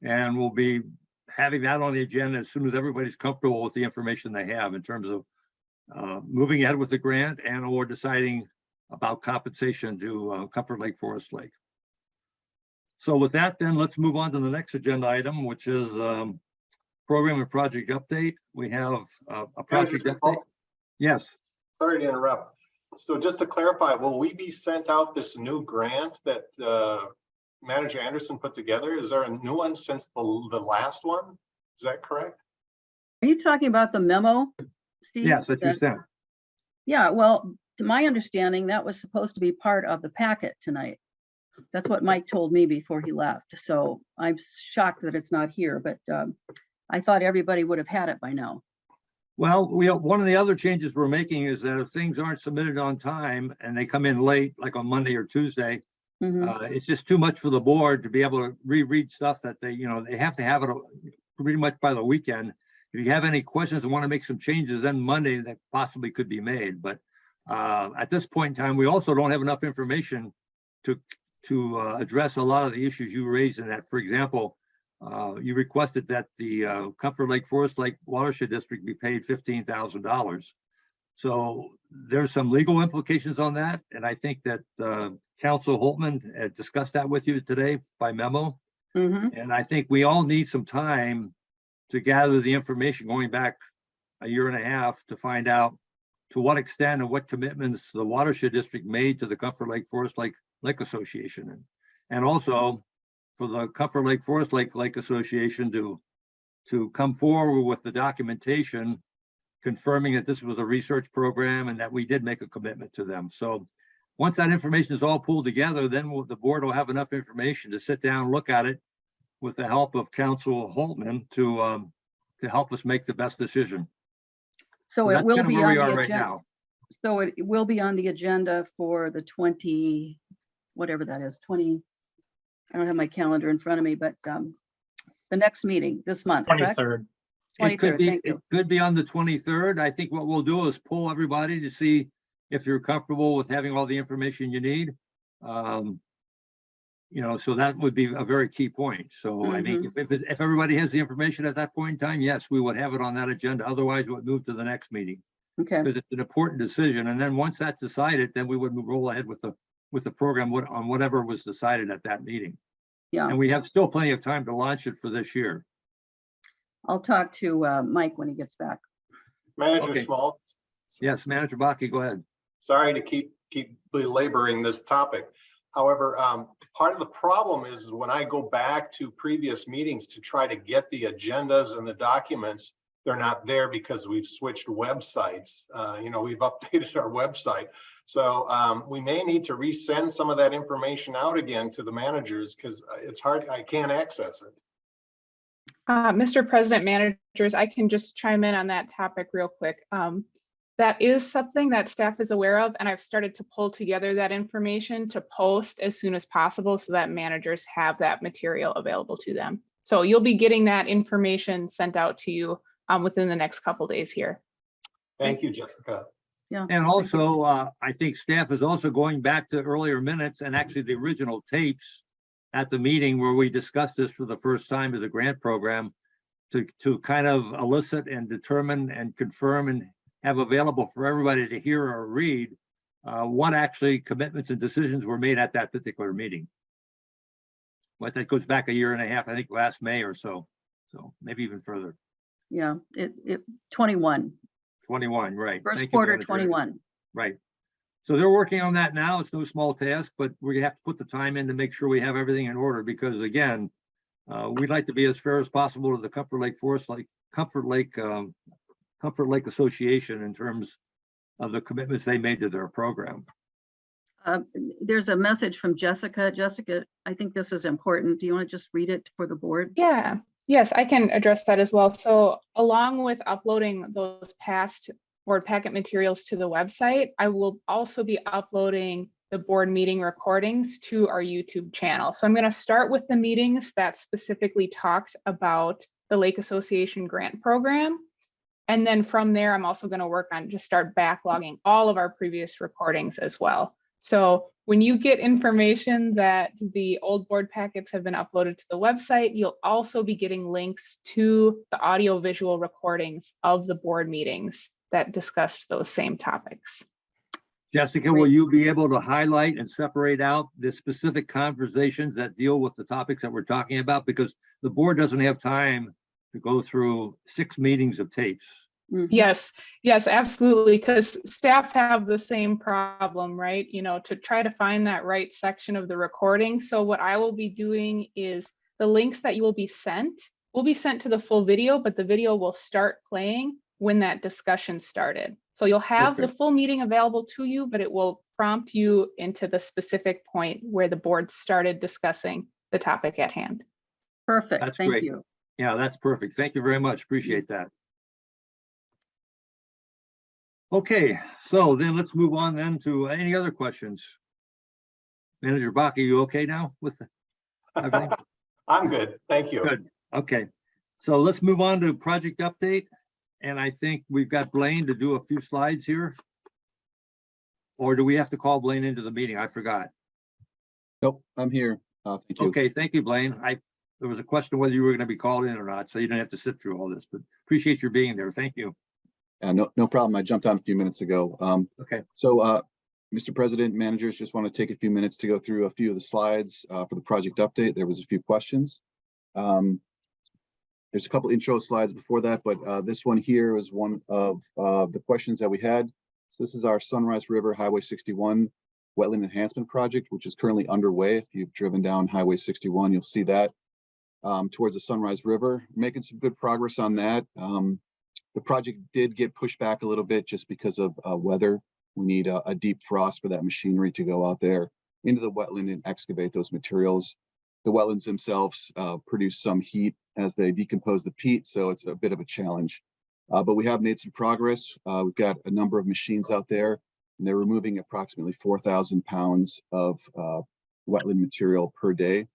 and we'll be having that on the agenda as soon as everybody's comfortable with the information they have in terms of moving ahead with the grant and or deciding about compensation to Comfort Lake Forest Lake. So with that, then let's move on to the next agenda item, which is program and project update. We have a project update. Yes. Sorry to interrupt. So just to clarify, will we be sent out this new grant that Manager Anderson put together? Is there a new one since the last one? Is that correct? Are you talking about the memo, Steve? Yes, that's you sent. Yeah, well, to my understanding, that was supposed to be part of the packet tonight. That's what Mike told me before he left. So I'm shocked that it's not here, but I thought everybody would have had it by now. Well, one of the other changes we're making is that if things aren't submitted on time and they come in late, like on Monday or Tuesday, It's just too much for the board to be able to reread stuff that they, they have to have it pretty much by the weekend. If you have any questions and want to make some changes, then Monday that possibly could be made. But at this point in time, we also don't have enough information to address a lot of the issues you raised in that. For example, you requested that the Comfort Lake Forest Lake Watershed District be paid $15,000. So there's some legal implications on that. And I think that Council Holtman had discussed that with you today by memo. And I think we all need some time to gather the information going back a year and a half to find out to what extent and what commitments the Watershed District made to the Comfort Lake Forest Lake Association. And also for the Comfort Lake Forest Lake Association to come forward with the documentation confirming that this was a research program and that we did make a commitment to them. So once that information is all pulled together, then the board will have enough information to sit down, look at it with the help of Council Holtman to help us make the best decision. So that's it will kind of be where on we are the right agenda. now. So it will be on the agenda for the 20, whatever that is, 20. I don't have my calendar in front of me, but the next meeting this month, correct? 23rd. It could 23rd, be, thank you. it could be on the 23rd. I think what we'll do is poll everybody to see if you're comfortable with having all the information you need. So that would be a very key point. So I think if everybody has the information at that point in time, yes, we would have it on that agenda. Otherwise, we would move to the next meeting Okay, because it's an important decision. And then once that's decided, then we would roll ahead with the program on whatever was decided at that meeting. yeah. And we have still plenty of time to launch it for this year. I'll talk to Mike when he gets back. Manager Okay. Schmaltz, Yes, Manager Baki, go ahead. sorry to keep belaboring this topic. However, part of the problem is when I go back to previous meetings to try to get the agendas and the documents, they're not there because we've switched websites. We've updated our website. So we may need to resend some of that information out again to the managers because it's hard, I can't access it. Mr. President, managers, I can just chime in on that topic real quick. That is something that staff is aware of, and I've started to pull together that information to post as soon as possible so that managers have that material available to them. So you'll be getting that information sent out to you within the next couple days here. Thank you, Jessica. Yeah. And also, I think staff is also going back to earlier minutes and actually the original tapes at the meeting where we discussed this for the first time as a grant program to kind of elicit and determine and confirm and have available for everybody to hear or read what actually commitments and decisions were made at that particular meeting. But that goes back a year and a half, I think last May or so. So maybe even further. Yeah, it 21, 21, right. first Thank you, quarter Manager. 21. Right. So they're working on that now. It's no small task, but we have to put the time in to make sure we have everything in order because again, we'd like to be as fair as possible to the Comfort Lake Forest Lake, Comfort Lake Association in terms of the commitments they made to their program. There's a message from Jessica. Jessica, I think this is important. Do you want to just read it for the board? Yeah, yes, I can address that as well. So along with uploading those past board packet materials to the website, I will also be uploading the board meeting recordings to our YouTube channel. So I'm going to start with the meetings that specifically talked about the Lake Association grant program. And then from there, I'm also going to work on just start backlogging all of our previous recordings as well. So when you get information that the old board packets have been uploaded to the website, you'll also be getting links to the audio visual recordings of the board meetings that discussed those same topics. Jessica, will you be able to highlight and separate out the specific conversations that deal with the topics that we're talking about? Because the board doesn't have time to go through 6 meetings of tapes. Yes, absolutely. Because staff have the same problem, right? To try to find that right section of the recording. So what I will be doing is the links that you will be sent to the full video, but the video will start playing when that discussion started. So you'll have the full meeting available to you, but it will prompt you into the specific point where the board started discussing the topic at hand. Perfect. That's Thank great. you. Yeah, that's perfect. Thank you very much. Appreciate that. Okay, so then let's move on then to any other questions. Manager Bach, are you okay now with everything? I'm good. Thank you. Good, okay. So let's move on to project update. And I think we've got Blaine to do a few slides here. Or do we have to call Blaine into the meeting? I forgot. Nope, I'm here. Thank you. Okay, thank you, Blaine. There was a question whether you were going to be called in or not, so you didn't have to sit through all this, but appreciate your being there. Thank you. No problem. I jumped on a few minutes ago. Okay, So, Mr. President, managers, just want to take a few minutes to go through a few of the slides for the project update. There was a few questions. There's a couple intro slides before that, but this one here is one of the questions that we had. So this is our Sunrise River Highway 61 Wetland Enhancement Project, which is currently underway. If you've driven down Highway 61, you'll see that towards the Sunrise River. Making some good progress on that. The project did get pushed back a little bit just because of weather. We need a deep frost for that machinery to go out there into the wetland and excavate those materials. The wetlands themselves produce some heat as they decompose the peat, so it's a bit of a challenge. But we have made some progress. We've got a number of machines out there, and they're removing approximately 4,000 pounds of wetland material per day.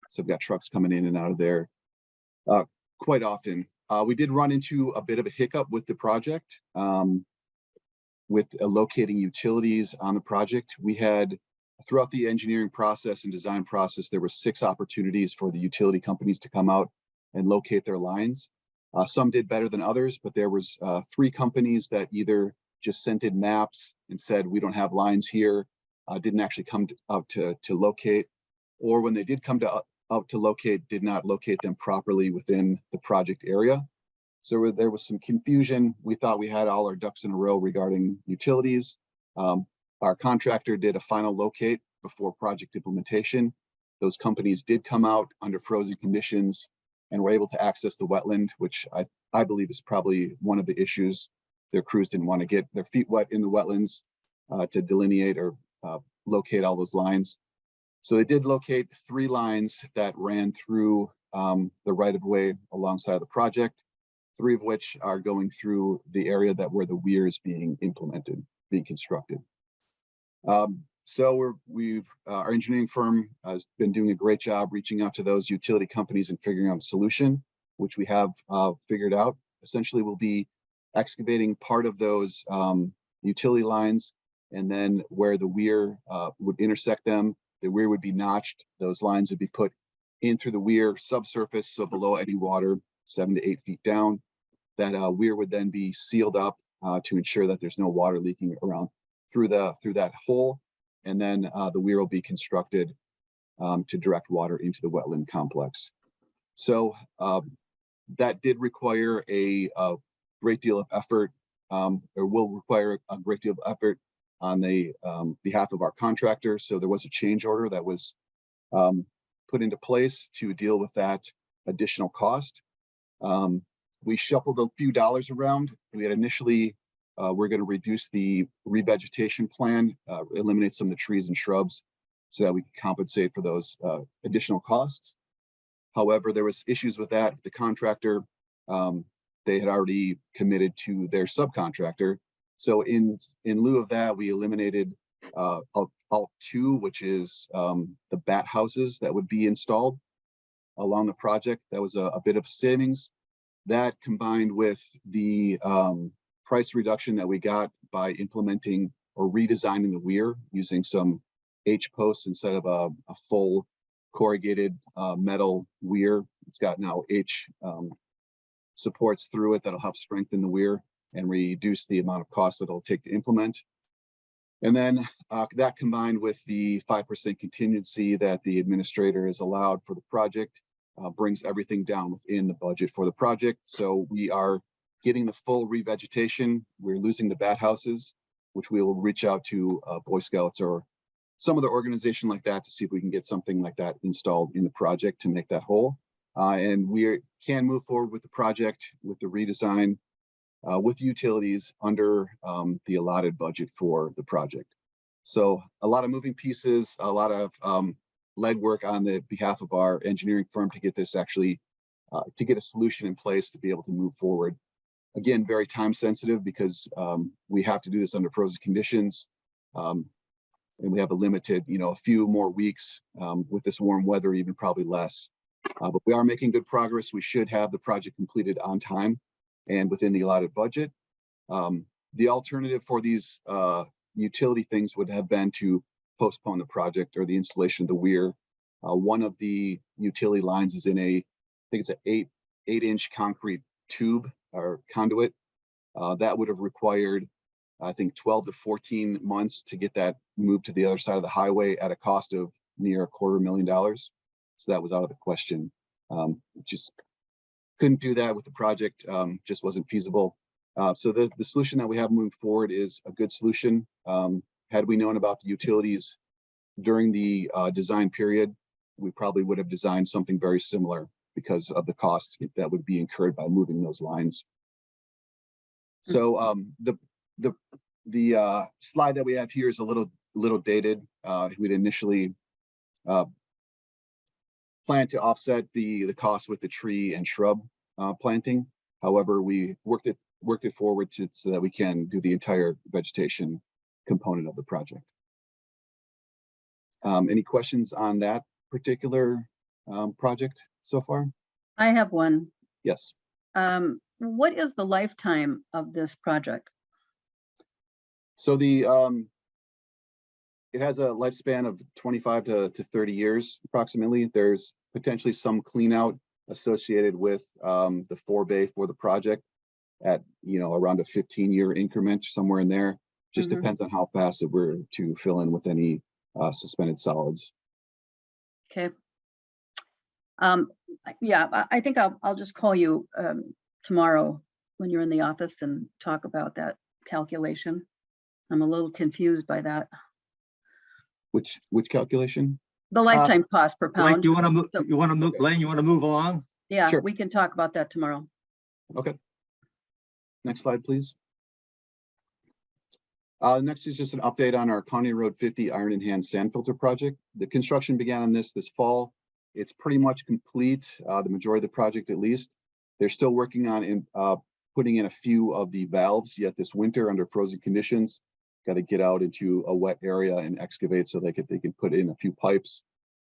So we've got trucks coming in and out of there quite often. We did run into a bit of a hiccup with the project, with locating utilities on the project. We had, throughout the engineering process and design process, there were 6 opportunities for the utility companies to come out and locate their lines. Some did better than others, but there was 3 companies that either just sent in maps and said, we don't have lines here, didn't actually come out to locate, or when they did come out to locate, did not locate them properly within the project area. So there was some confusion. We thought we had all our ducks in a row regarding utilities. Our contractor did a final locate before project implementation. Those companies did come out under frozen conditions and were able to access the wetland, which I believe is probably one of the issues. Their crews didn't want to get their feet wet in the wetlands to delineate or locate all those lines. So they did locate 3 lines that ran through the right-of-way alongside the project, 3 of which are going through the area where the weir is being constructed. So our engineering firm has been doing a great job reaching out to those utility companies and figuring out a solution, which we have figured out. Essentially, we'll be excavating part of those utility lines, and then where the weir would intersect them, the weir would be notched. Those lines would be put in through the weir subsurface, so below any water, 7 to 8 feet down. That weir would then be sealed up to ensure that there's no water leaking around through that hole. And then the weir will be constructed to direct water into the wetland complex. So that did require a great deal of effort, or will require a great deal of effort on the behalf of our contractor. So there was a change order that was put into place to deal with that additional cost. We shuffled a few dollars around. We had initially, we're going to reduce the revegetation plan, eliminate some of the trees and shrubs so that we can compensate for those additional costs. However, there was issues with that. The contractor, they had already committed to their subcontractor. So in lieu of that, we eliminated Alt 2, which is the bat houses that would be installed along the project. That was a bit of savings. That combined with the price reduction that we got by implementing or redesigning the weir using some H posts instead of a full corrugated metal weir. It's got now H supports through it that'll help strengthen the weir and reduce the amount of cost that it'll take to implement. And then that combined with the 5% contingency that the administrator is allowed for the project brings everything down within the budget for the project. So we are getting the full revegetation. We're losing the bat houses, which we will reach out to Boy Scouts or some other organization like that to see if we can get something like that installed in the project to make that whole. And we can move forward with the project, with the redesign, with utilities under the allotted budget for the project. So a lot of moving pieces, a lot of legwork on the behalf of our engineering firm to get this actually, to get a solution in place to be able to move forward. Again, very time sensitive because we have to do this under frozen conditions. and we have a limited, a few more weeks with this warm weather, even probably less. But we are making good progress. We should have the project completed on time and within the allotted budget. The alternative for these utility things would have been to postpone the project or the installation of the weir. One of the utility lines is in I think it's an 8-inch concrete tube or conduit. That would have required, I think, 12 to 14 months to get that moved to the other side of the highway at a cost of near $250,000. So that was out of the question. Just couldn't do that with the project, just wasn't feasible. So the solution that we have moving forward is a good solution. Had we known about the utilities during the design period, we probably would have designed something very similar because of the costs that would be incurred by moving those lines. So the slide that we have here is a little dated. We'd initially planned to offset the cost with the tree and shrub planting. However, we worked it forward so that we can do the entire vegetation component of the project. Any questions on that particular project so far? I have one. Yes. What is the lifetime of this project? So it has a lifespan of 25 to 30 years approximately. There's potentially some clean out associated with the forebay for the project at around a 15-year increment, somewhere in there. Just depends on how fast it were to fill in with any suspended solids. Okay. Yeah, I think I'll just call you tomorrow when you're in the office and talk about that calculation. I'm a little confused by that. Which calculation? The lifetime cost per Blake, pound. you want to move, Blaine, you want to move along? Yeah, Sure. we can talk about that tomorrow. Okay. Next slide, please. Next is just an update on our County Road 50 Iron in Hand Sand Filter project. The construction began on this fall. It's pretty much complete, the majority of the project at least. They're still working on putting in a few of the valves yet this winter under frozen conditions. Got to get out into a wet area and excavate so they can put in a few pipes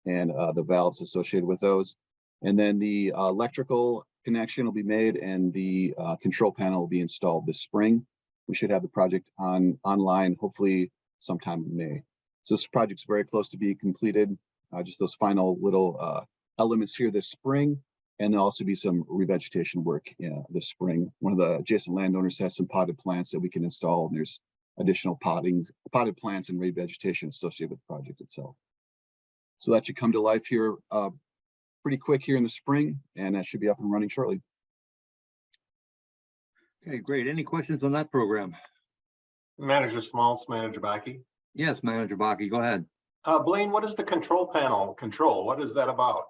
and the valves associated with those. And then the electrical connection will be made and the control panel will be installed this spring. We should have the project online hopefully sometime in May. So this project's very close to being completed. Just those final little elements here this spring. And there'll also be some revegetation work this spring. One of the adjacent landowners has some potted plants that we can install, and there's additional potted plants and revegetation associated with the project itself. So that should come to life here pretty quick here in the spring, and that should be up and running shortly. Okay, great. Any questions on that program? Manager Smaltz, Manager Bakke. Yes, Manager Bakke, go ahead. Blaine, what is the control panel control? What is that about?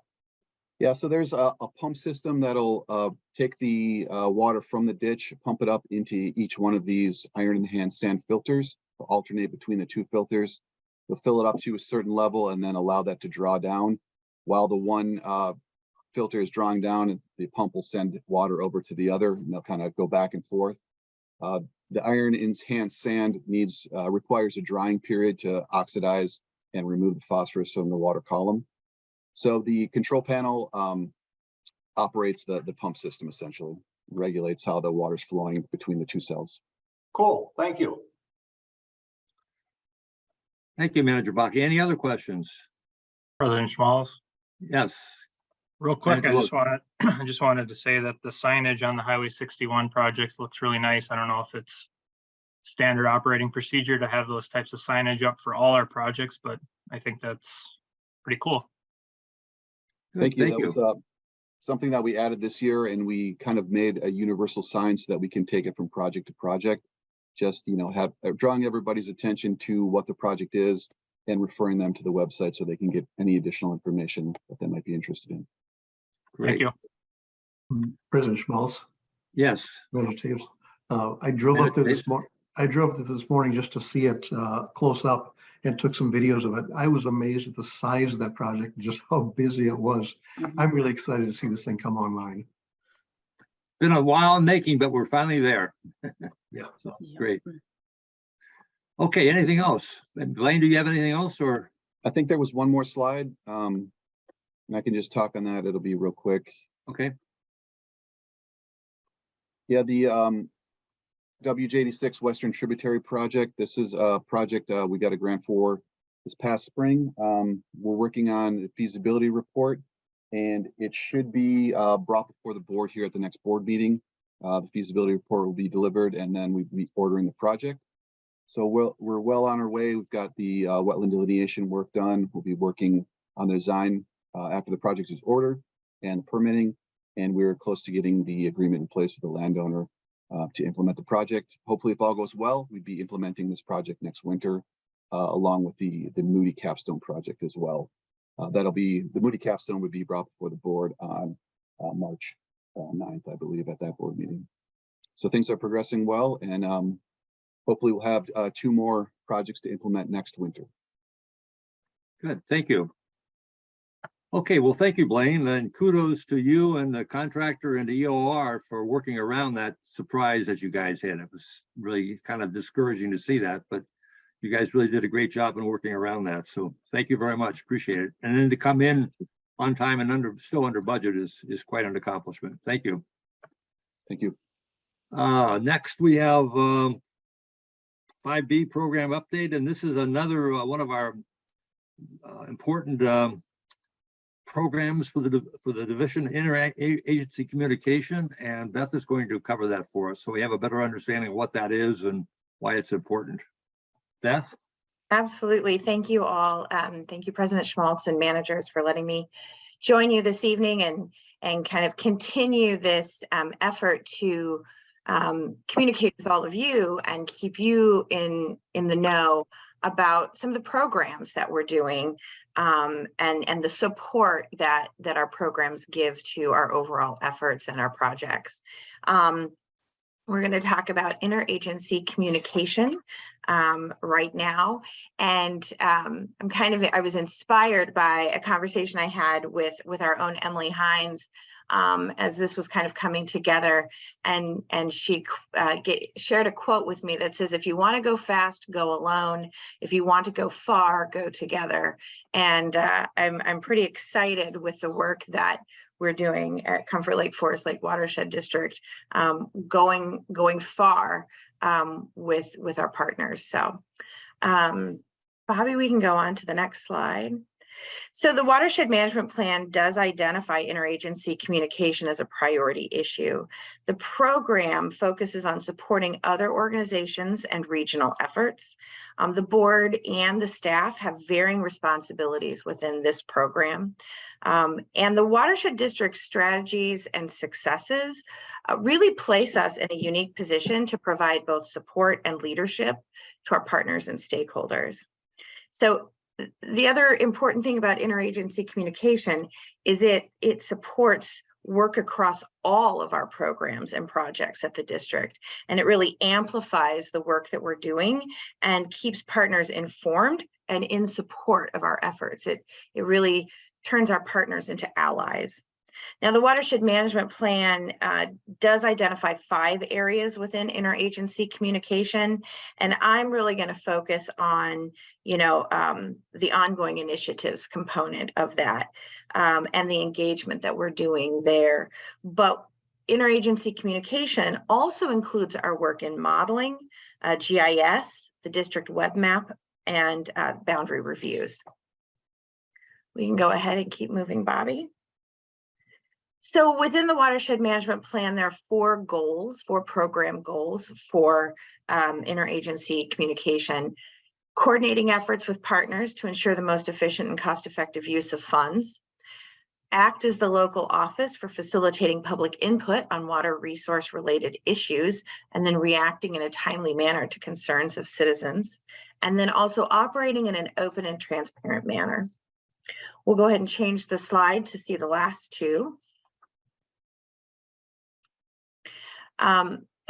Yeah, so there's a pump system that'll take the water from the ditch, pump it up into each one of these iron in hand sand filters, alternate between the two filters. They'll fill it up to a certain level and then allow that to draw down. While the one filter is drawing down, the pump will send water over to the other, and they'll kind of go back and forth. The iron in hand sand requires a drying period to oxidize and remove the phosphorus from the water column. So the control panel operates the pump system, essentially, regulates how the water's flowing between the two cells. Cool, thank you. Thank you, Manager Bakke. Any other questions? President Schmalz. Yes. Real quick, I Manager just wanted to say that the signage on the Highway 61 project looks really nice. I don't know if it's standard operating procedure to have those types of signage up for all our projects, but I think that's pretty cool. Thank you. Thank That was something that we added this year, and we kind of made a universal sign so that we can take it from project to project. Just, drawing everybody's attention to what the project is and referring them to the website so they can get any additional information that they might be interested in. Thank you. President Schmaltz, Yes. Manager Taves. I drove up there this morning. I drove there this morning just to see it close up and took some videos of it. I was amazed at the size of that project and just how busy it was. I'm really excited to see this thing come online. Been a while in making, but we're finally there. Yeah. So, great. Okay, anything else? And Blaine, do you have anything else or? I think there was one more slide. And I can just talk on that. It'll be real quick. Okay, Yeah, the WJ86 Western Tributary Project. This is a project we got a grant for this past spring. We're working on the feasibility report, and it should be brought before the board here at the next board meeting. The feasibility report will be delivered, and then we'll be ordering the project. So we're well on our way. We've got the wetland delineation work done. We'll be working on the design after the project is ordered and permitting, and we're close to getting the agreement in place with the landowner to implement the project. Hopefully, if all goes well, we'd be implementing this project next winter, along with the Moody Capstone project as well. That'll be, the Moody Capstone would be brought before the board on March 9th, I believe, at that board meeting. So things are progressing well, and hopefully we'll have 2 more projects to implement next winter. good. Thank you. Okay, well, thank you, Blaine, and kudos to you and the contractor and the EOR for working around that surprise that you guys had. It was really kind of discouraging to see that, but you guys really did a great job in working around that. So thank you very much. Appreciate it. And then to come in on time and still under budget is quite an accomplishment. Thank you. Thank you. Next we have 5B program update, and this is another one of our important programs for the division interagency communication, and Beth is going to cover that for us so we have a better understanding of what that is and why it's important. Beth? Absolutely. Thank you all. Thank you, President Schmaltz and managers, for letting me join you this evening and kind of continue this effort to communicate with all of you and keep you in the know about some of the programs that we're doing and the support that our programs give to our overall efforts and our projects. We're going to talk about interagency communication right now. And I was inspired by a conversation I had with our own Emily Hines as this was kind of coming together. And she shared a quote with me that says, if you want to go fast, go alone. If you want to go far, go together. And I'm pretty excited with the work that we're doing at Comfort Lake Forest Lake Watershed District, going far with our partners. So Bobby, we can go on to the next slide. So the Watershed Management Plan does identify interagency communication as a priority issue. The program focuses on supporting other organizations and regional efforts. The board and the staff have varying responsibilities within this program. And the Watershed District strategies and successes really place us in a unique position to provide both support and leadership to our partners and stakeholders. So the other important thing about interagency communication is it supports work across all of our programs and projects at the district, and it really amplifies the work that we're doing and keeps partners informed and in support of our efforts. It really turns our partners into allies. Now, the Watershed Management Plan does identify 5 areas within interagency communication, and I'm really going to focus on, the ongoing initiatives component of that and the engagement that we're doing there. But interagency communication also includes our work in modeling, GIS, the district web map, and boundary reviews. We can go ahead and keep moving, Bobby. So within the Watershed Management Plan, there are 4 program goals for interagency communication: coordinating efforts with partners to ensure the most efficient and cost-effective use of funds, act as the local office for facilitating public input on water resource related issues, and then reacting in a timely manner to concerns of citizens, and then also operating in an open and transparent manner. We'll go ahead and change the slide to see the last 2.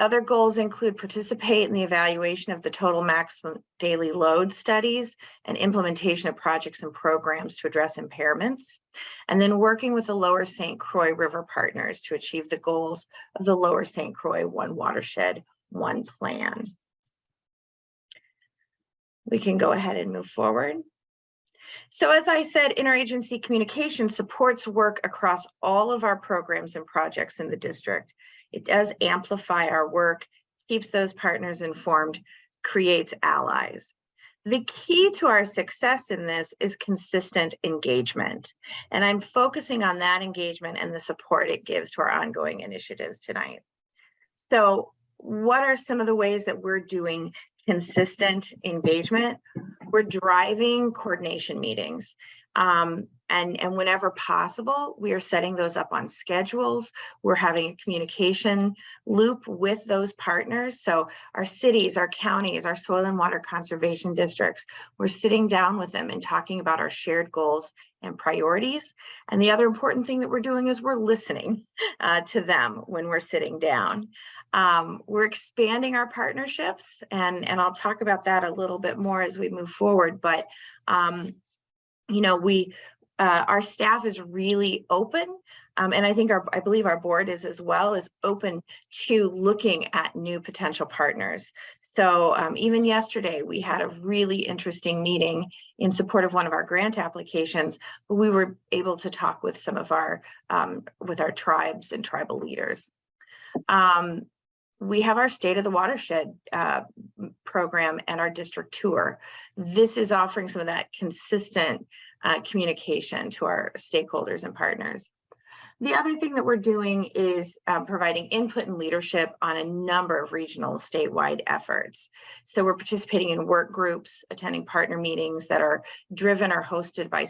Other goals include participate in the evaluation of the total maximum daily load studies and implementation of projects and programs to address impairments, and then working with the Lower St. Croix River partners to achieve the goals of the Lower St. Croix One Watershed, One Plan. We can go ahead and move forward. So as I said, interagency communication supports work across all of our programs and projects in the district. It does amplify our work, keeps those partners informed, creates allies. The key to our success in this is consistent engagement. And I'm focusing on that engagement and the support it gives to our ongoing initiatives tonight. So what are some of the ways that we're doing consistent engagement? We're driving coordination meetings. And whenever possible, we are setting those up on schedules. We're having a communication loop with those partners. So our cities, our counties, our soil and water conservation districts, we're sitting down with them and talking about our shared goals and priorities. And the other important thing that we're doing is we're listening to them when we're sitting down. We're expanding our partnerships, and I'll talk about that a little bit more as we move forward. But you know, our staff is really open, and I believe our board is as well, is open to looking at new potential partners. So even yesterday, we had a really interesting meeting in support of one of our grant applications, but we were able to talk with some of our with our tribes and tribal leaders. We have our State of the Watershed program and our district tour. This is offering some of that consistent communication to our stakeholders and partners. The other thing that we're doing is providing input and leadership on a number of regional statewide efforts. So we're participating in work groups, attending partner meetings that are driven or hosted by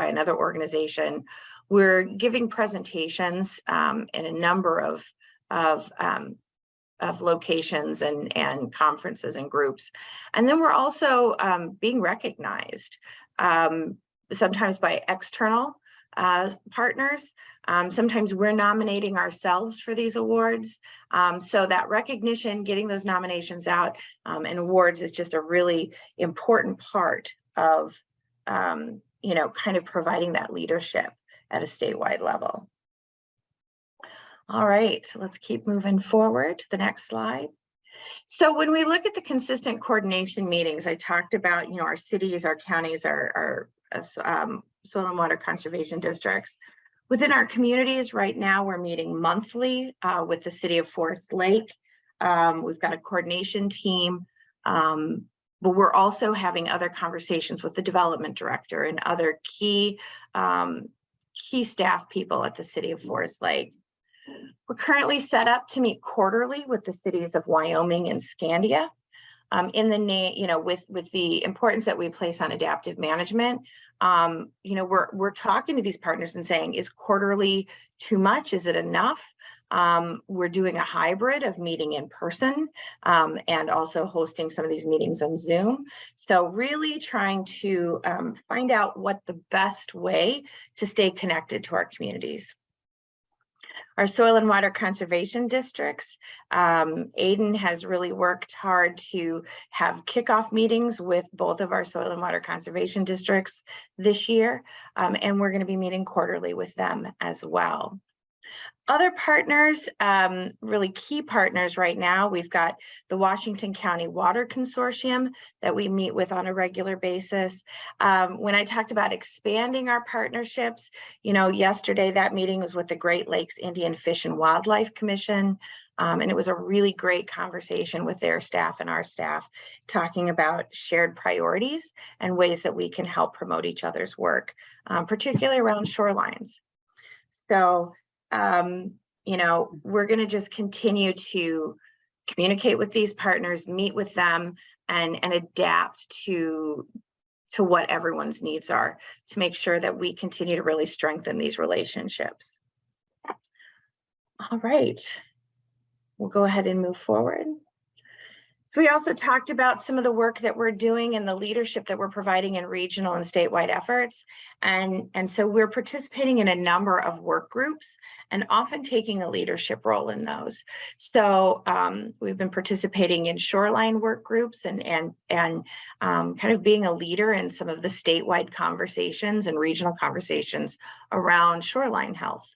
another organization. We're giving presentations in a number of locations and conferences and groups. And then we're also being recognized, sometimes by external partners. Sometimes we're nominating ourselves for these awards. So that recognition, getting those nominations out and awards is just a really important part of, you know, kind of providing that leadership at a statewide level. All right, let's keep moving forward to the next slide. So when we look at the consistent coordination meetings, I talked about, you know, our cities, our counties, our soil and water conservation districts. Within our communities right now, we're meeting monthly with the city of Forest Lake. We've got a coordination team, but we're also having other conversations with the development director and other key staff people at the city of Forest Lake. We're currently set up to meet quarterly with the cities of Wyoming and Scandia. You know, with the importance that we place on adaptive management, you know, we're talking to these partners and saying, is quarterly too much? Is it enough? We're doing a hybrid of meeting in person and also hosting some of these meetings on Zoom. So really trying to find out what the best way to stay connected to our communities. Our soil and water conservation districts, Aiden has really worked hard to have kickoff meetings with both of our soil and water conservation districts this year, and we're going to be meeting quarterly with them as well. Other partners, really key partners right now, we've got the Washington County Water Consortium that we meet with on a regular basis. When I talked about expanding our partnerships, you know, yesterday that meeting was with the Great Lakes Indian Fish and Wildlife Commission. And it was a really great conversation with their staff and our staff talking about shared priorities and ways that we can help promote each other's work, particularly around shorelines. So, you know, we're going to just continue to communicate with these partners, meet with them, and adapt to what everyone's needs are to make sure that we continue to really strengthen these relationships. All right, we'll go ahead and move forward. So we also talked about some of the work that we're doing and the leadership that we're providing in regional and statewide efforts. And so we're participating in a number of work groups and often taking a leadership role in those. So we've been participating in shoreline work groups and kind of being a leader in some of the statewide conversations and regional conversations around shoreline health.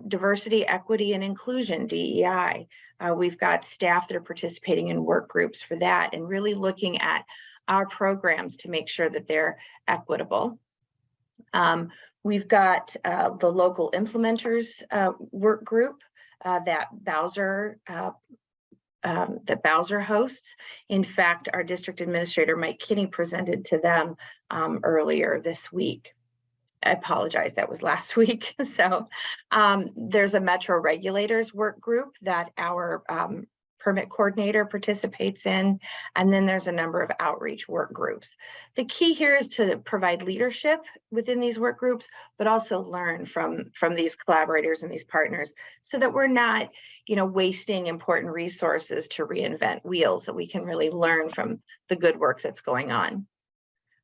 Diversity, equity, and inclusion, DEI. We've got staff that are participating in work groups for that and really looking at our programs to make sure that they're equitable. We've got the local implementers work group that Bowser hosts. In fact, our district administrator, Mike Kinney, presented to them earlier this week. I apologize, that was last week. So there's a Metro Regulators work group that our permit coordinator participates in, and then there's a number of outreach work groups. The key here is to provide leadership within these work groups, but also learn from these collaborators and these partners so that we're not, wasting important resources to reinvent wheels, that we can really learn from the good work that's going on.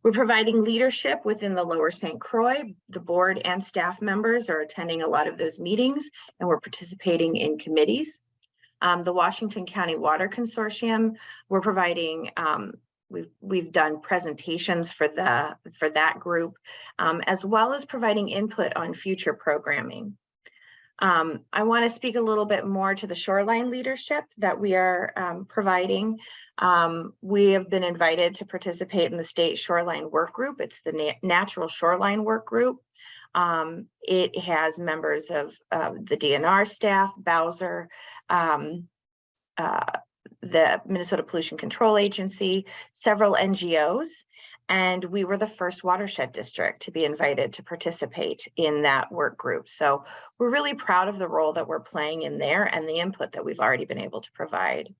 We're providing leadership within the Lower St. Croix. The board and staff members are attending a lot of those meetings, and we're participating in committees. The Washington County Water Consortium, we're providing, we've done presentations for that group, as well as providing input on future programming. I want to speak a little bit more to the shoreline leadership that we are providing. We have been invited to participate in the state shoreline work group. It's the Natural Shoreline Work Group. It has members of the DNR staff, Bowser, the Minnesota Pollution Control Agency, several NGOs, and we were the first watershed district to be invited to participate in that work group. So we're really proud of the role that we're playing in there and the input that we've already been able to provide.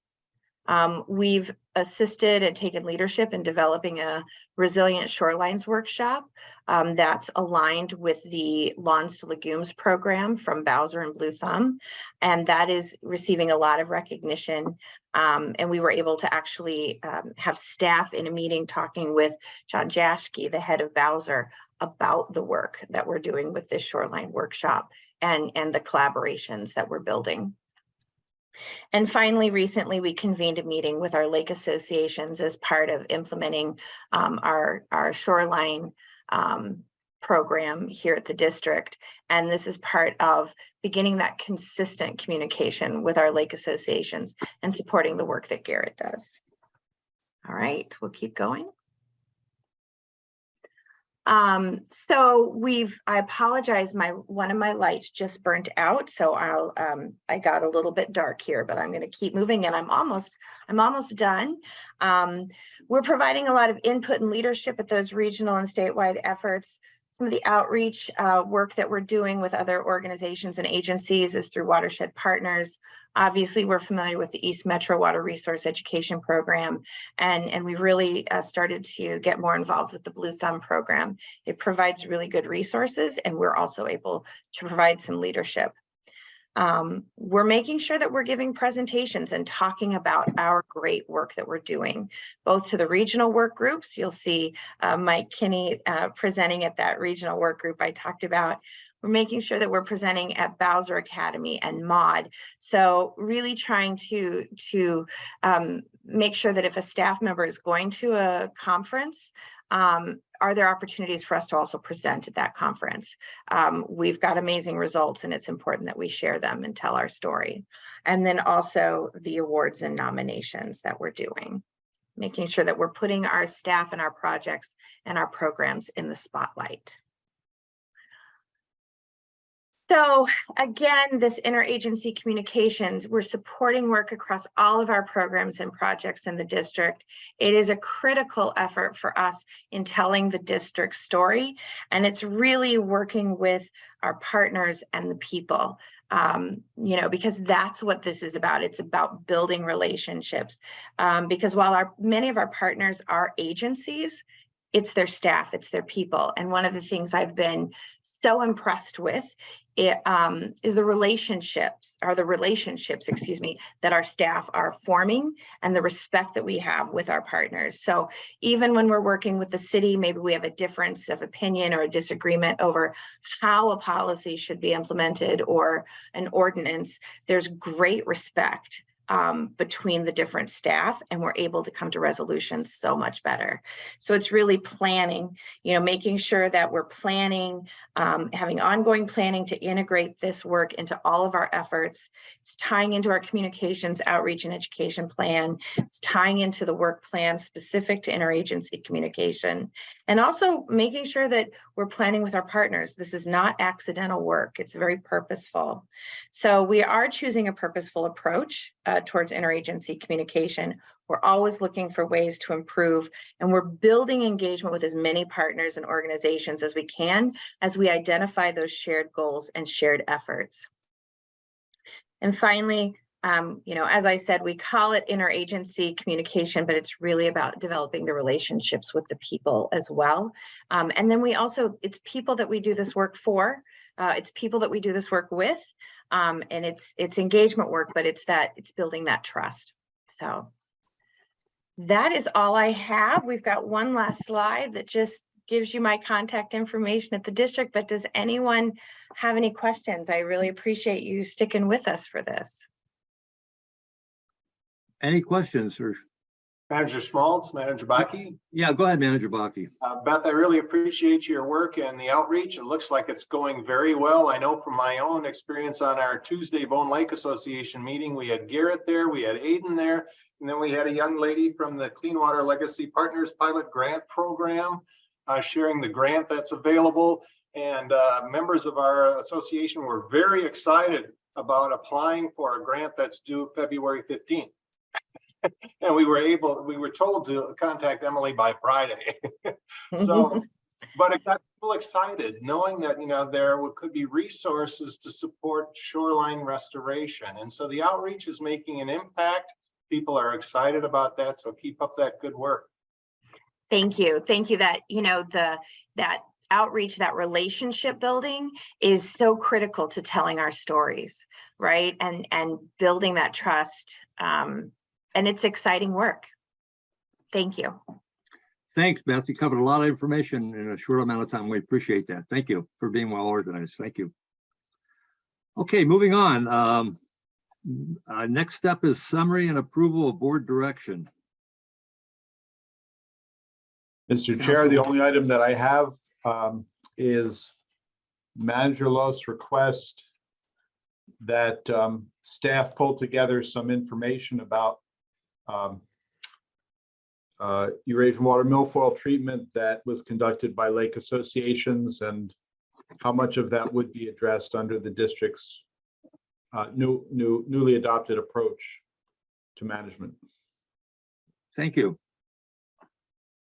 We've assisted and taken leadership in developing a resilient shorelines workshop that's aligned with the Lawns to Legumes program from Bowser and Blue Thumb. And that is receiving a lot of recognition. And we were able to actually have staff in a meeting talking with John Jaschke, the head of Bowser, about the work that we're doing with this shoreline workshop and the collaborations that we're building. And finally, recently, we convened a meeting with our lake associations as part of implementing our shoreline program here at the district. And this is part of beginning that consistent communication with our lake associations and supporting the work that Garrett does. All right, we'll keep going. So I apologize, one of my lights just burnt out, so I got a little bit dark here, but I'm going to keep moving, and I'm almost done. We're providing a lot of input and leadership at those regional and statewide efforts. Some of the outreach work that we're doing with other organizations and agencies is through Watershed Partners. Obviously, we're familiar with the East Metro Water Resource Education Program, and we really started to get more involved with the Blue Thumb program. It provides really good resources, and we're also able to provide some leadership. We're making sure that we're giving presentations and talking about our great work that we're doing, both to the regional work groups. You'll see Mike Kinney presenting at that regional work group I talked about. We're making sure that we're presenting at Bowser Academy and MAUD. So really trying to make sure that if a staff member is going to a conference, are there opportunities for us to also present at that conference? We've got amazing results, and it's important that we share them and tell our story. And then also the awards and nominations that we're doing, making sure that we're putting our staff and our projects and our programs in the spotlight. So again, this interagency communications, we're supporting work across all of our programs and projects in the district. It is a critical effort for us in telling the district story, and it's really working with our partners and the people, because that's what this is about. It's about building relationships, because while many of our partners are agencies, it's their staff, it's their people. And one of the things I've been so impressed with is the relationships, that our staff are forming and the respect that we have with our partners. So even when we're working with the city, maybe we have a difference of opinion or a disagreement over how a policy should be implemented or an ordinance, there's great respect between the different staff, and we're able to come to resolutions so much better. So it's really planning, making sure that we're planning, having ongoing planning to integrate this work into all of our efforts. It's tying into our communications, outreach, and education plan. It's tying into the work plan specific to interagency communication, and also making sure that we're planning with our partners. This is not accidental work. It's very purposeful. So we are choosing a purposeful approach towards interagency communication. We're always looking for ways to improve, and we're building engagement with as many partners and organizations as we can as we identify those shared goals and shared efforts. And finally, as I said, we call it interagency communication, but it's really about developing the relationships with the people as well. And then it's people that we do this work for. It's people that we do this work with. And it's engagement work, but it's building that trust. So that is all I have. We've got one last slide that just gives you my contact information at the district, but does anyone have any questions? I really appreciate you sticking with us for this. Any questions? Or Manager Schmaltz, Manager Baki. yeah, go ahead, Manager Baki. Beth, I really appreciate your work and the outreach. It looks like it's going very well. I know from my own experience on our Tuesday Bone Lake Association meeting, we had Garrett there, we had Aiden there, and then we had a young lady from the Clean Water Legacy Partners Pilot Grant Program sharing the grant that's available. And members of our association were very excited about applying for a grant that's due February 15th. And we were told to contact Emily by Friday. So, but it got people excited knowing that, there could be resources to support shoreline restoration. And so the outreach is making an impact. People are excited about that. So keep up that good work. Thank you. Thank you. That, that outreach, that relationship building is so critical to telling our stories, right? And building that trust. And it's exciting work. Thank you. Thanks, Beth. You covered a lot of information in a short amount of time. We appreciate that. Thank you for being well organized. Thank you. Okay, moving on. Next step is summary and approval of board direction. Mr. Chair, the only item that I have is Manager Lowe's request that staff pull together some information about Eurasian water milfoil treatment that was conducted by lake associations and how much of that would be addressed under the district's newly adopted approach to management. Thank you.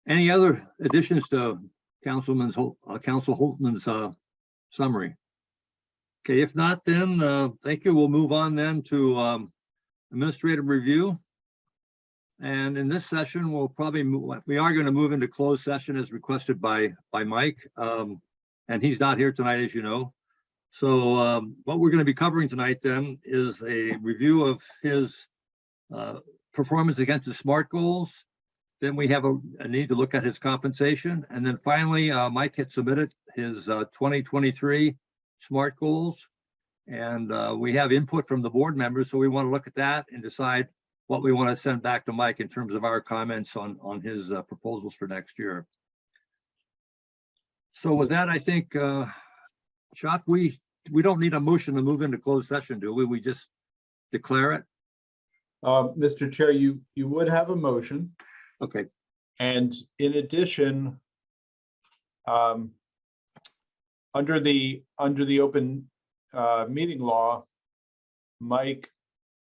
Any other additions to Council Holtman's summary? Okay, if not, then thank you. We'll move on then to administrative review. And in this session, we are going to move into closed session as requested by Mike. And he's not here tonight, as you know. So what we're going to be covering tonight then is a review of his performance against the SMART goals. Then we have a need to look at his compensation. And then finally, Mike had submitted his 2023 SMART goals. And we have input from the board members. So we want to look at that and decide what we want to send back to Mike in terms of our comments on his proposals for next year. So with that, I think, Chuck, we don't need a motion to move into closed session, do we? We just declare it? Mr. Chair, you would have a motion. Okay. And in addition, under the open meeting law, Mike,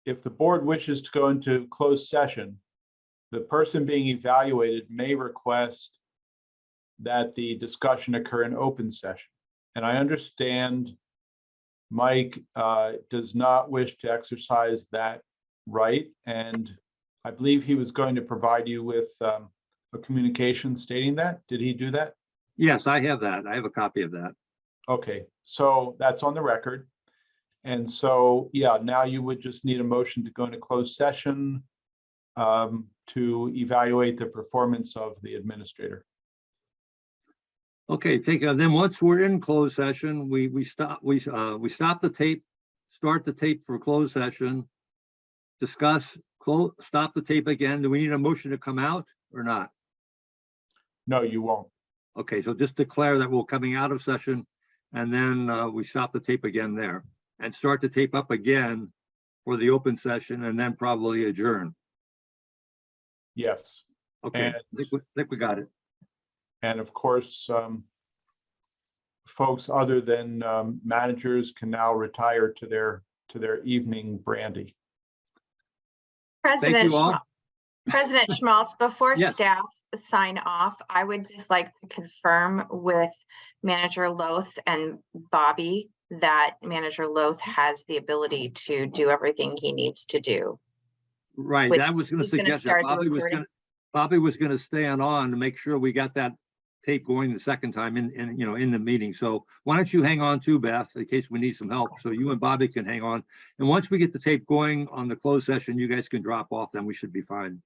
if the board wishes to go into closed session, the person being evaluated may request that the discussion occur in open session. And I understand Mike does not wish to exercise that right. And I believe he was going to provide you with a communication stating that. Did he do that? Yes, I have that. I have a copy of that. Okay, so that's on the record. And so, yeah, now you would just need a motion to go into closed session to evaluate the performance of the administrator. Okay, then once we're in closed session, we stop the tape, start the tape for closed session. discuss, stop the tape again. Do we need a motion to come out or not? No, you won't. Okay, so just declare that we're coming out of session and then we stop the tape again there and start the tape up again for the open session and then probably adjourn. Yes. Okay, And- think we got it. And of course, folks other than managers can now retire to their evening brandy. President you all. President Schmaltz, before Yes. staff sign off, I would just like to confirm with Manager Loth and Bobby that Manager Loth has the ability to do everything he needs to do. Right, With- that was gonna who's gonna suggest that start the recording? Bobby was gonna stay on to make sure we got that tape going the second time in the meeting. So why don't you hang on too, Beth, in case we need some help. So you and Bobby can hang on. And once we get the tape going on the closed session, you guys can drop off, then we should be fine.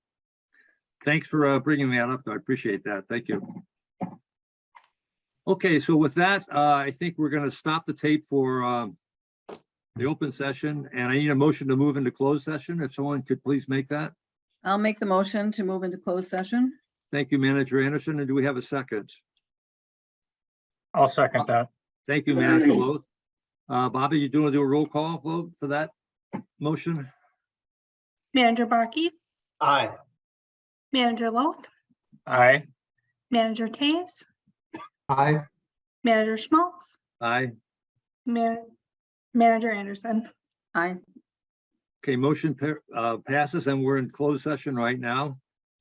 Thanks for bringing that up. I appreciate that. Thank you. Okay, so with that, I think we're gonna stop the tape for the open session, and I need a motion to move into closed session. If someone could please make that. I'll make the motion to move into closed session. Thank you, Manager Anderson. And do we have a second? I'll second that. Thank you, Manager Loth. Bobby, you do a roll call vote for that motion? Manager Baki, Aye. Manager Loth, Aye. Manager Taves, Aye. Manager Schmaltz, Aye. Manager Anderson. Aye. Okay, motion passes and we're in closed session right now.